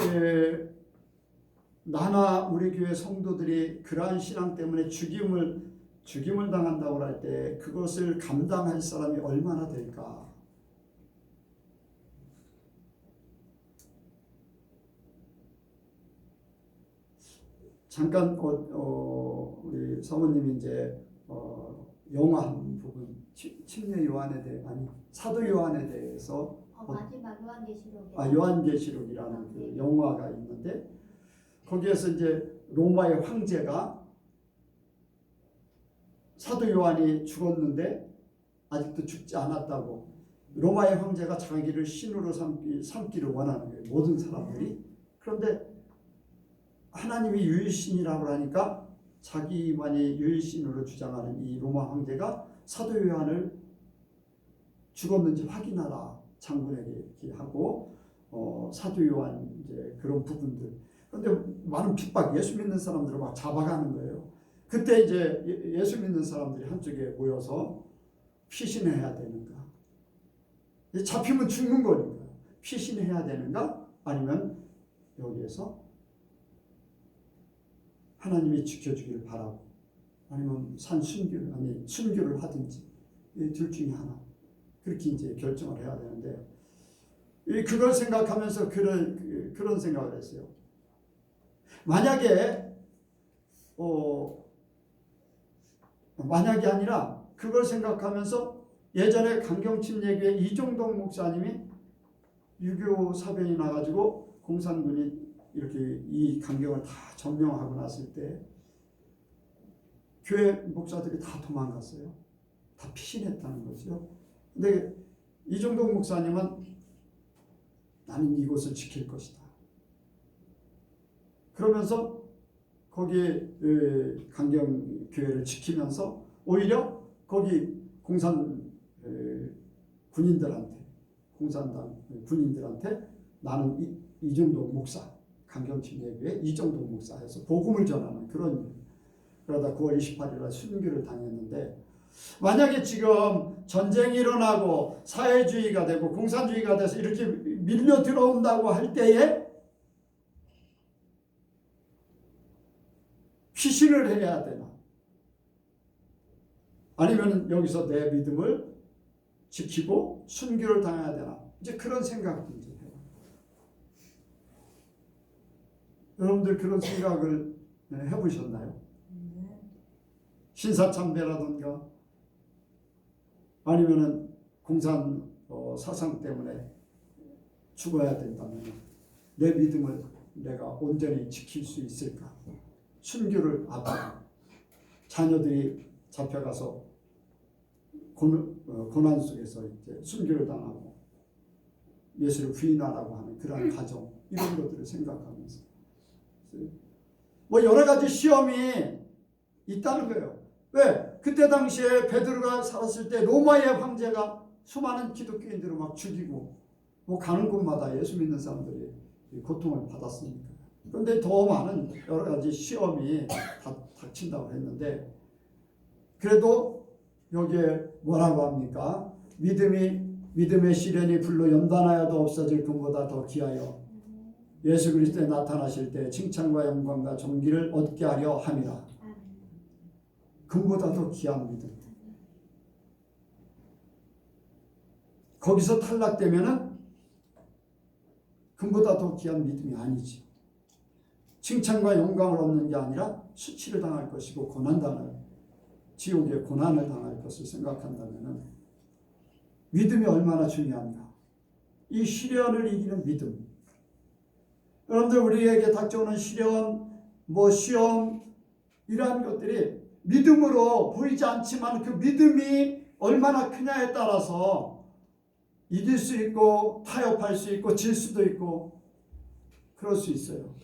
나나 우리 교회 성도들이 그러한 신앙 때문에 죽임을 당한다고 할 때 그것을 감당할 사람이 얼마나 될까? 잠깐 우리 사모님이 이제 영화 한 부분 침례 요한에 대해 사도 요한에 대해서 마지막 요한계시록. 요한계시록이라는 그 영화가 있는데, 거기에서 이제 로마의 황제가 사도 요한이 죽었는데 아직도 죽지 않았다고, 로마의 황제가 자기를 신으로 삼기를 원하는 거예요, 모든 사람들이. 그런데 하나님이 유일신이라고 하니까 자기만이 유일신으로 주장하는 이 로마 황제가 사도 요한을 죽었는지 확인하라 장군에게 이렇게 하고, 사도 요한 이제 그런 부분들. 그런데 많은 핍박, 예수 믿는 사람들을 막 잡아가는 거예요. 그때 이제 예수 믿는 사람들이 한쪽에 모여서 피신해야 되는가? 잡히면 죽는 거니까 피신해야 되는가? 아니면 여기에서 하나님이 지켜주기를 바라고, 아니면 순교를 하든지, 이 둘 중에 하나. 그렇게 이제 결정을 해야 되는데, 그걸 생각하면서 그런 생각을 했어요. 만약이 아니라 그걸 생각하면서 예전에 강경침 예교회 이종동 목사님이 6.25 사변이 나가지고 공산군이 이렇게 이 강경을 다 점령하고 났을 때 교회 목사들이 다 도망갔어요. 다 피신했다는 거죠. 근데 이종동 목사님은 나는 이곳을 지킬 것이다. 그러면서 거기에 강경교회를 지키면서 오히려 거기 공산 군인들한테 나는 이종동 목사, 강경침 예교회 이종동 목사에서 복음을 전하는 그런 일. 그러다 9월 28일 날 순교를 당했는데 만약에 지금 전쟁이 일어나고 사회주의가 되고 공산주의가 돼서 이렇게 밀려 들어온다고 할 때에 피신을 해야 되나? 아니면 여기서 내 믿음을 지키고 순교를 당해야 되나? 이제 그런 생각도 이제 해요. 여러분들 그런 생각을 해보셨나요? 신사참배라든가 아니면은 공산 사상 때문에 죽어야 된다면 내 믿음을 내가 온전히 지킬 수 있을까? 순교를 앞두고 자녀들이 잡혀가서 고난 속에서 이제 순교를 당하고 예수를 부인하라고 하는 그런 가정 이런 것들을 생각하면서 뭐 여러 가지 시험이 있다는 거예요. 왜? 그때 당시에 베드로가 살았을 때 로마의 황제가 수많은 기독교인들을 막 죽이고 뭐 가는 곳마다 예수 믿는 사람들이 고통을 받았으니까. 그런데 더 많은 여러 가지 시험이 닥친다고 했는데 그래도 여기에 뭐라고 합니까? 믿음의 시련이 불로 연단하여도 없어질 금보다 더 귀하여 예수 그리스도에 나타나실 때 칭찬과 영광과 존귀를 얻게 하려 함이라. 금보다 더 귀한 믿음. 거기서 탈락되면은 금보다 더 귀한 믿음이 아니지. 칭찬과 영광을 얻는 게 아니라 수치를 당할 것이고 고난당할 지옥의 고난을 당할 것을 생각한다면은 믿음이 얼마나 중요한가. 이 시련을 이기는 믿음. 여러분들 우리에게 닥쳐오는 시련, 시험 이러한 것들이 믿음으로 보이지 않지만 그 믿음이 얼마나 크냐에 따라서 이길 수 있고 타협할 수 있고 질 수도 있고 그럴 수 있어요.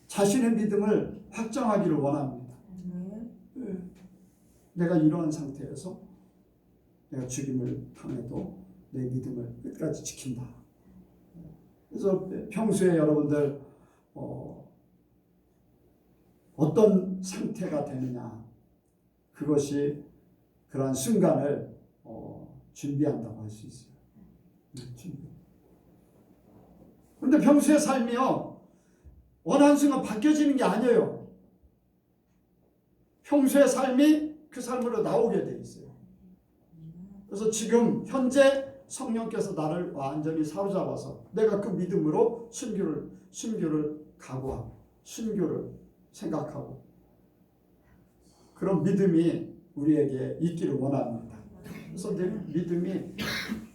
자신의 믿음을 확정하기를 원합니다. 내가 이러한 상태에서 내가 죽임을 당해도 내 믿음을 끝까지 지킨다. 그래서 평소에 여러분들 어떤 상태가 되느냐 그것이 그러한 순간을 준비한다고 할 수 있어요. 그런데 평소의 삶이요 어느 한순간 바뀌어지는 게 아니에요. 평소의 삶이 그 삶으로 나오게 돼 있어요. 그래서 지금 현재 성령께서 나를 완전히 사로잡아서 내가 그 믿음으로 순교를 각오하고 순교를 생각하고 그런 믿음이 우리에게 있기를 원합니다. 그래서 내 믿음이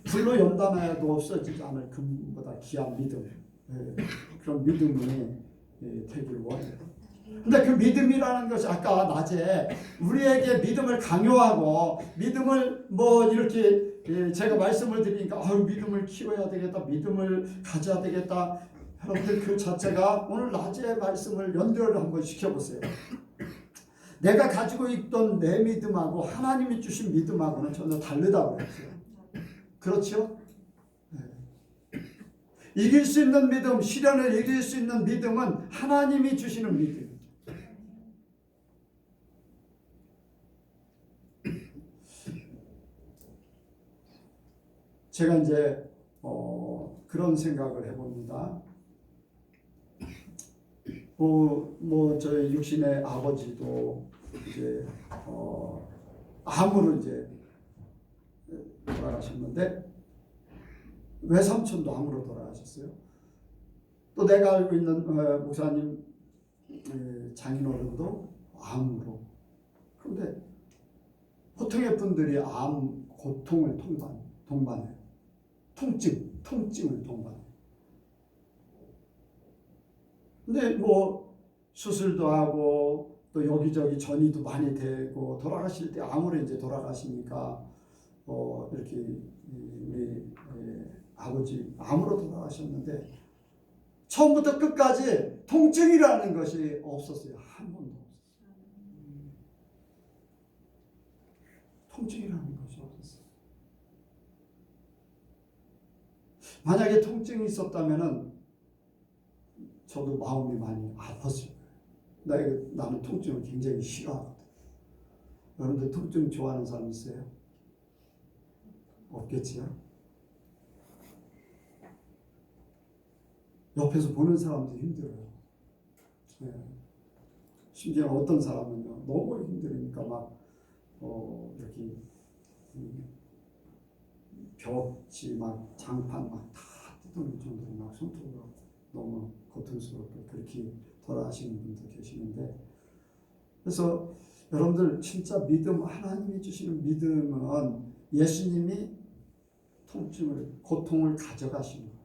불로 연단하여도 없어지지 않을 금보다 귀한 믿음, 그런 믿음이 되길 원해요. 근데 그 믿음이라는 것이 아까 낮에 우리에게 믿음을 강요하고 믿음을 이렇게 제가 말씀을 드리니까 믿음을 키워야 되겠다, 믿음을 가져야 되겠다. 여러분들 그 자체가 오늘 낮에 말씀을 연결을 한번 시켜보세요. 내가 가지고 있던 내 믿음하고 하나님이 주신 믿음하고는 전혀 다르다고 했어요. 그렇죠? 이길 수 있는 믿음, 시련을 이길 수 있는 믿음은 하나님이 주시는 믿음이죠. 제가 이제 그런 생각을 해봅니다. 저희 육신의 아버지도 이제 암으로 이제 돌아가셨는데 외삼촌도 암으로 돌아가셨어요. 또 내가 알고 있는 목사님 장인어른도 암으로. 그런데 보통의 분들이 암 고통을 동반해요. 통증을 동반해요. 근데 뭐 수술도 하고 또 여기저기 전이도 많이 되고 돌아가실 때 암으로 이제 돌아가시니까 이렇게 우리 아버지 암으로 돌아가셨는데 처음부터 끝까지 통증이라는 것이 없었어요. 한 번도 없었어요. 통증이라는 것이 없었어요. 만약에 통증이 있었다면은 저도 마음이 많이 아팠을 거예요. 나는 통증을 굉장히 싫어하거든. 여러분들 통증 좋아하는 사람 있어요? 없겠지요? 옆에서 보는 사람도 힘들어요. 심지어 어떤 사람은요, 너무 힘들으니까 막 이렇게 벽지 막 장판 막 다 뜯어낼 정도로 막 손톱으로 너무 고통스럽고 그렇게 돌아가시는 분도 계시는데, 그래서 여러분들 진짜 믿음, 하나님이 주시는 믿음은 예수님이 고통을 가져가신 거예요.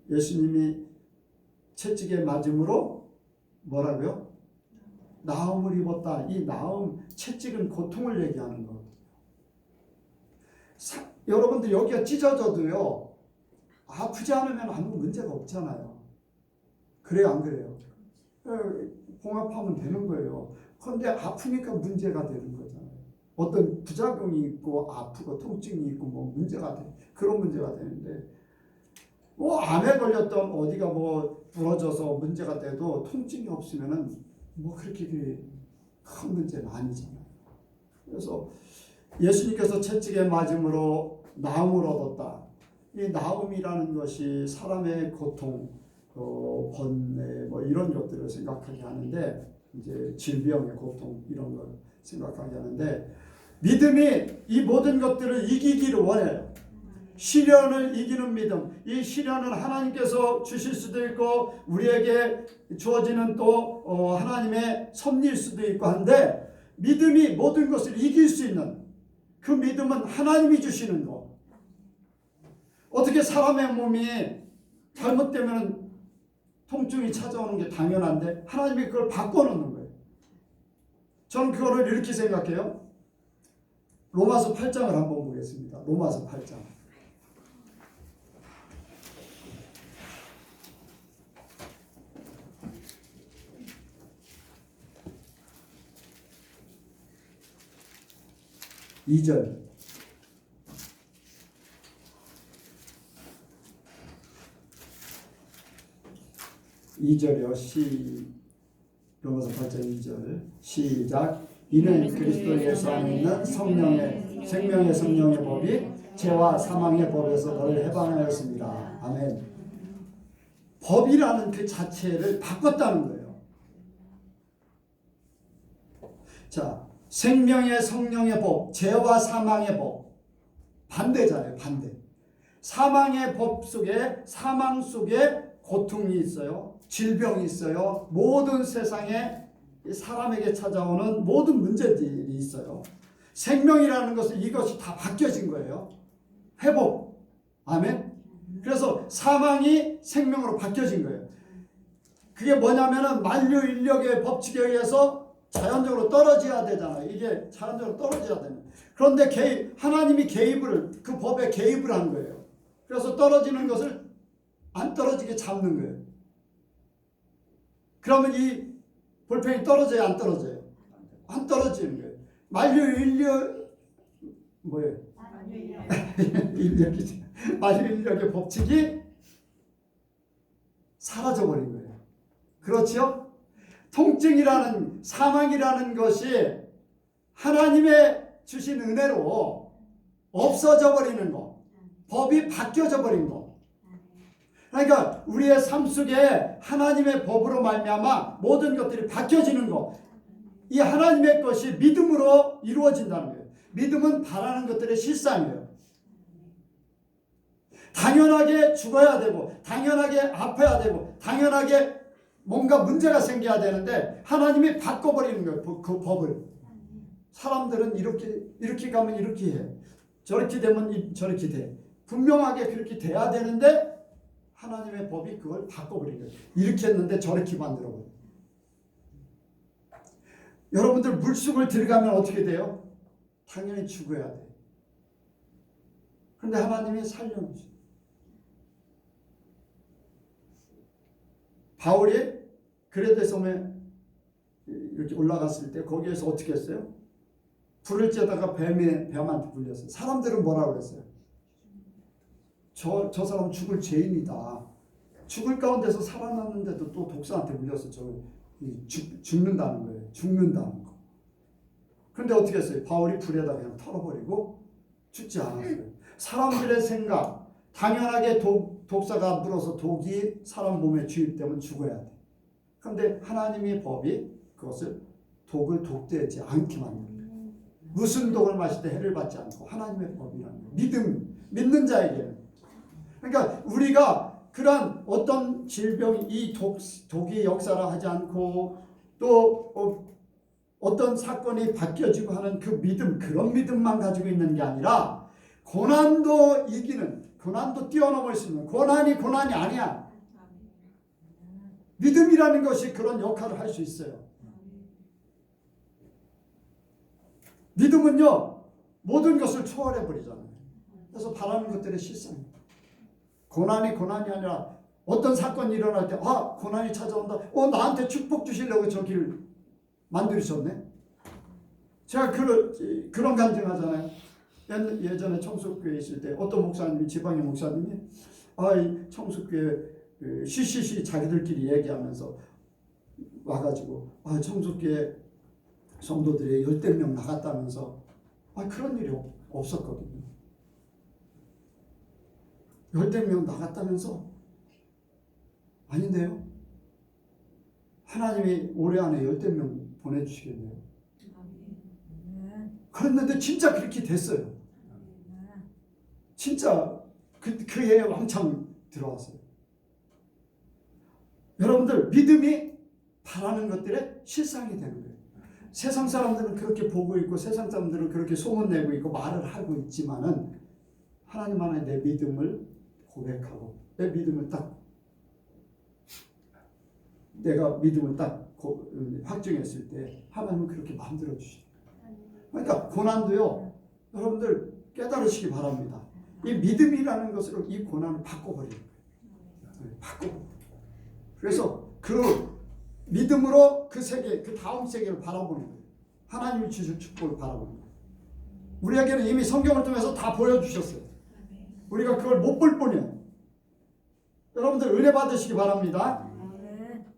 예수님이 채찍에 맞음으로 뭐라고요? 나음을 입었다. 이 나음, 채찍은 고통을 얘기하는 거거든요. 여러분들 여기가 찢어져도요, 아프지 않으면 아무 문제가 없잖아요. 그래요, 안 그래요? 봉합하면 되는 거예요. 그런데 아프니까 문제가 되는 거잖아요. 어떤 부작용이 있고 아프고 통증이 있고 뭐 문제가 돼. 그런 문제가 되는데, 뭐 암에 걸렸던 어디가 뭐 부러져서 문제가 돼도 통증이 없으면은 뭐 그렇게 큰 문제는 아니잖아요. 그래서 예수님께서 채찍에 맞음으로 나음을 얻었다. 이 나음이라는 것이 사람의 고통, 번뇌 뭐 이런 것들을 생각하게 하는데, 이제 질병의 고통 이런 걸 생각하게 하는데, 믿음이 이 모든 것들을 이기기를 원해요. 시련을 이기는 믿음. 이 시련은 하나님께서 주실 수도 있고 우리에게 주어지는 또 하나님의 섭리일 수도 있고 한데, 믿음이 모든 것을 이길 수 있는 그 믿음은 하나님이 주시는 거. 어떻게 사람의 몸이 잘못되면 통증이 찾아오는 게 당연한데 하나님이 그걸 바꿔놓는 거예요. 저는 그거를 이렇게 생각해요. 로마서 8장을 한번 보겠습니다. 로마서 8장. 2절. 로마서 8장 2절 시작. 이는 그리스도 예수 안에 있는 생명의 성령의 법이 죄와 사망의 법에서 너를 해방하였습니다. 아멘. 법이라는 그 자체를 바꿨다는 거예요. 자, 생명의 성령의 법, 죄와 사망의 법, 반대잖아요. 반대. 사망의 법 속에, 사망 속에 고통이 있어요. 질병이 있어요. 모든 세상에 사람에게 찾아오는 모든 문제들이 있어요. 생명이라는 것은 이것이 다 바뀌어진 거예요. 회복. 아멘. 그래서 사망이 생명으로 바뀌어진 거예요. 그게 뭐냐면은 만유인력의 법칙에 의해서 자연적으로 떨어져야 되잖아요. 이게 자연적으로 떨어져야 되는. 그런데 하나님이 그 법에 개입을 한 거예요. 그래서 떨어지는 것을 안 떨어지게 잡는 거예요. 그러면 이 볼펜이 떨어져요, 안 떨어져요? 안 떨어지는 거예요. 만유인력의 법칙이 사라져버린 거예요. 그렇죠? 통증이라는, 사망이라는 것이 하나님의 주신 은혜로 없어져 버리는 거, 법이 바뀌어져 버린 거. 그러니까 우리의 삶 속에 하나님의 법으로 말미암아 모든 것들이 바뀌어지는 거, 이 하나님의 것이 믿음으로 이루어진다는 거예요. 믿음은 바라는 것들의 실상이에요. 당연하게 죽어야 되고 당연하게 아파야 되고 당연하게 뭔가 문제가 생겨야 되는데 하나님이 바꿔버리는 거예요. 그 법을. 사람들은 이렇게 가면 이렇게 해. 저렇게 되면 저렇게 돼. 분명하게 그렇게 돼야 되는데 하나님의 법이 그걸 바꿔버린 거예요. 이렇게 했는데 저렇게 만들어버려요. 여러분들 물속을 들어가면 어떻게 돼요? 당연히 죽어야 돼. 그런데 하나님이 살려주세요. 바울이 그레데 섬에 이렇게 올라갔을 때 거기에서 어떻게 했어요? 불을 쬐다가 뱀한테 물렸어요. 사람들은 뭐라고 그랬어요? 저 사람 죽을 죄인이다. 죽을 가운데서 살아났는데도 또 독사한테 물려서 죽는다는 거예요. 죽는다는 거. 그런데 어떻게 했어요? 바울이 불에다 그냥 털어버리고 죽지 않았어요. 사람들의 생각, 당연하게 독사가 물어서 독이 사람 몸에 주입되면 죽어야 돼. 그런데 하나님의 법이 그것을 독을 독되지 않게 만듭니다. 무슨 독을 마실 때 해를 받지 않고 하나님의 법이라는 거예요. 믿는 자에게는. 그러니까 우리가 그런 어떤 질병, 이 독이 역사를 하지 않고 또 어떤 사건이 바뀌어지고 하는 그 믿음, 그런 믿음만 가지고 있는 게 아니라 고난도 이기는, 고난도 뛰어넘을 수 있는, 고난이 아니야. 믿음이라는 것이 그런 역할을 할 수 있어요. 믿음은요, 모든 것을 초월해 버리잖아요. 그래서 바라는 것들의 실상입니다. 고난이 아니라 어떤 사건이 일어날 때, 고난이 찾아온다. 나한테 축복 주시려고 저 길 만드셨네. 제가 그런 간증하잖아요. 예전에 청숙교회 있을 때 어떤 목사님이, 지방의 목사님이 이 청숙교회 쉬쉬쉬 자기들끼리 얘기하면서 와가지고 청숙교회 성도들이 10명 나갔다면서 그런 일이 없었거든요. 10명 나갔다면서 아닌데요. 하나님이 올해 안에 10명 보내주시겠네요. 그랬는데 진짜 그렇게 됐어요. 진짜 그 해에 왕창 들어왔어요. 여러분들 믿음이 바라는 것들의 실상이 되는 거예요. 세상 사람들은 그렇게 보고 있고 세상 사람들은 그렇게 소문내고 있고 말을 하고 있지만은 하나님 안에 내 믿음을 고백하고 내 믿음을 내가 믿음을 확증했을 때 하나님은 그렇게 만들어 주시죠. 그러니까 고난도요, 여러분들 깨달으시기 바랍니다. 이 믿음이라는 것으로 이 고난을 바꿔버리는 거예요. 그래서 그 믿음으로 그 세계, 그 다음 세계를 바라보는 거예요. 하나님이 주실 축복을 바라보는 거예요. 우리에게는 이미 성경을 통해서 다 보여주셨어요. 우리가 그걸 못 볼 뿐이에요. 여러분들 은혜 받으시기 바랍니다.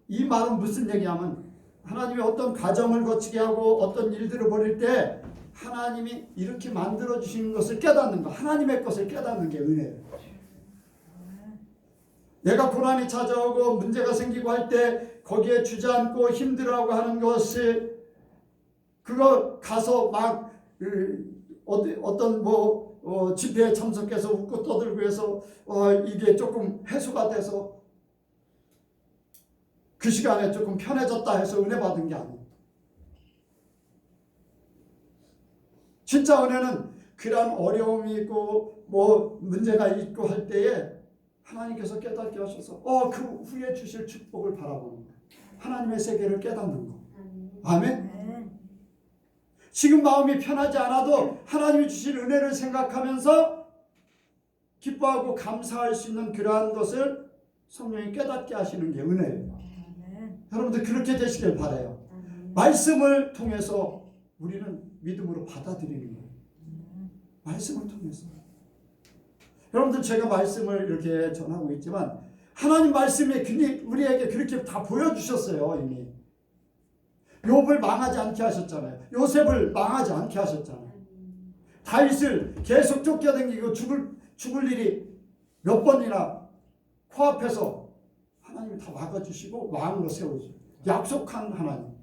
이 말은 무슨 얘기냐면 하나님이 어떤 과정을 거치게 하고 어떤 일들을 벌일 때 하나님이 이렇게 만들어 주시는 것을 깨닫는 거, 하나님의 것을 깨닫는 게 은혜예요. 내가 고난이 찾아오고 문제가 생기고 할 때 거기에 주저앉고 힘들어하고 하는 것을 그거 가서 막 어떤 집회에 참석해서 웃고 떠들고 해서 이게 조금 해소가 돼서 그 시간에 조금 편해졌다 해서 은혜 받은 게 아니에요. 진짜 은혜는 그런 어려움이 있고 문제가 있고 할 때에 하나님께서 깨닫게 하셔서 그 후에 주실 축복을 바라보는 거예요. 하나님의 세계를 깨닫는 거. 아멘. 지금 마음이 편하지 않아도 하나님이 주실 은혜를 생각하면서 기뻐하고 감사할 수 있는 그러한 것을 성령이 깨닫게 하시는 게 은혜예요. 여러분들 그렇게 되시길 바라요. 말씀을 통해서 우리는 믿음으로 받아들이는 거예요. 말씀을 통해서. 여러분들 제가 말씀을 이렇게 전하고 있지만 하나님 말씀이 우리에게 그렇게 다 보여주셨어요. 이미 욥을 망하지 않게 하셨잖아요. 요셉을 망하지 않게 하셨잖아요. 다윗을 계속 쫓겨다니고 죽을 일이 몇 번이나 코앞에서 하나님이 다 막아주시고 왕으로 세우시고 약속한 하나님.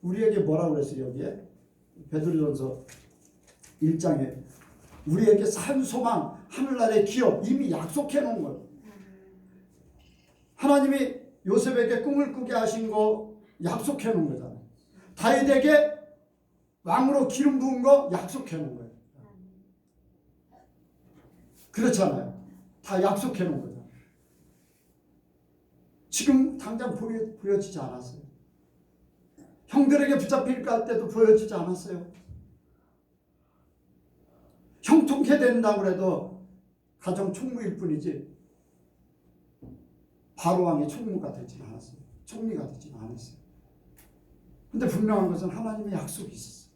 우리에게 뭐라고 그랬어요? 여기에 베드로전서 1장에 우리에게 산 소망, 하늘나라의 기업 이미 약속해 놓은 거예요. 하나님이 요셉에게 꿈을 꾸게 하신 거 약속해 놓은 거잖아요. 다윗에게 왕으로 기름 부은 거 약속해 놓은 거예요. 그렇잖아요. 다 약속해 놓은 거잖아요. 지금 당장 보여지지 않았어요. 형들에게 붙잡힐까 할 때도 보여지지 않았어요. 형통케 된다고 해도 가정 총무일 뿐이지 바로왕의 총무가 되지 않았어요. 총리가 되지 않았어요. 근데 분명한 것은 하나님의 약속이 있었어요.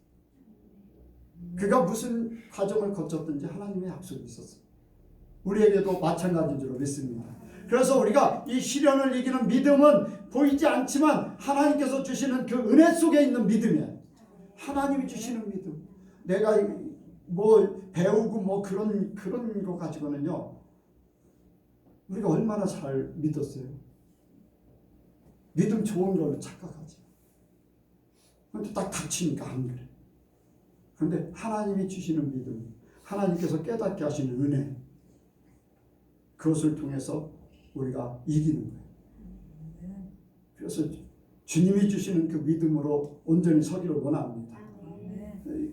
그가 무슨 과정을 거쳤든지 하나님의 약속이 있었어요. 우리에게도 마찬가지인 줄 믿습니다. 그래서 우리가 이 시련을 이기는 믿음은 보이지 않지만 하나님께서 주시는 그 은혜 속에 있는 믿음이에요. 하나님이 주시는 믿음. 내가 뭐 배우고 뭐 그런 거 가지고는요. 우리가 얼마나 잘 믿었어요. 믿음 좋은 걸로 착각하지. 근데 딱 닥치니까 안 그래. 그런데 하나님이 주시는 믿음, 하나님께서 깨닫게 하시는 은혜, 그것을 통해서 우리가 이기는 거예요. 그래서 주님이 주시는 그 믿음으로 온전히 서기를 원합니다.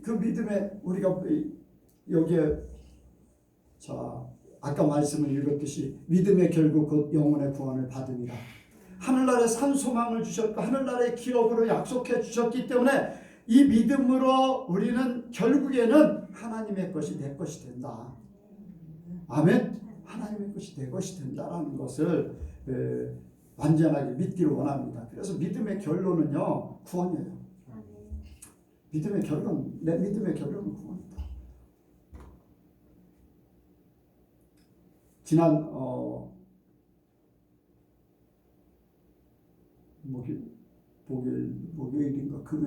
그 믿음에 우리가 여기에 자 아까 말씀을 읽었듯이 믿음의 결국 곧 영혼의 구원을 받으리라. 하늘나라의 산 소망을 주셨고 하늘나라의 기업으로 약속해 주셨기 때문에 이 믿음으로 우리는 결국에는 하나님의 것이 내 것이 된다. 아멘. 하나님의 것이 내 것이 된다라는 것을 완전하게 믿기를 원합니다. 그래서 믿음의 결론은요 구원이에요. 믿음의 결론, 내 믿음의 결론은 구원이다. 지난 목요일인가 금요일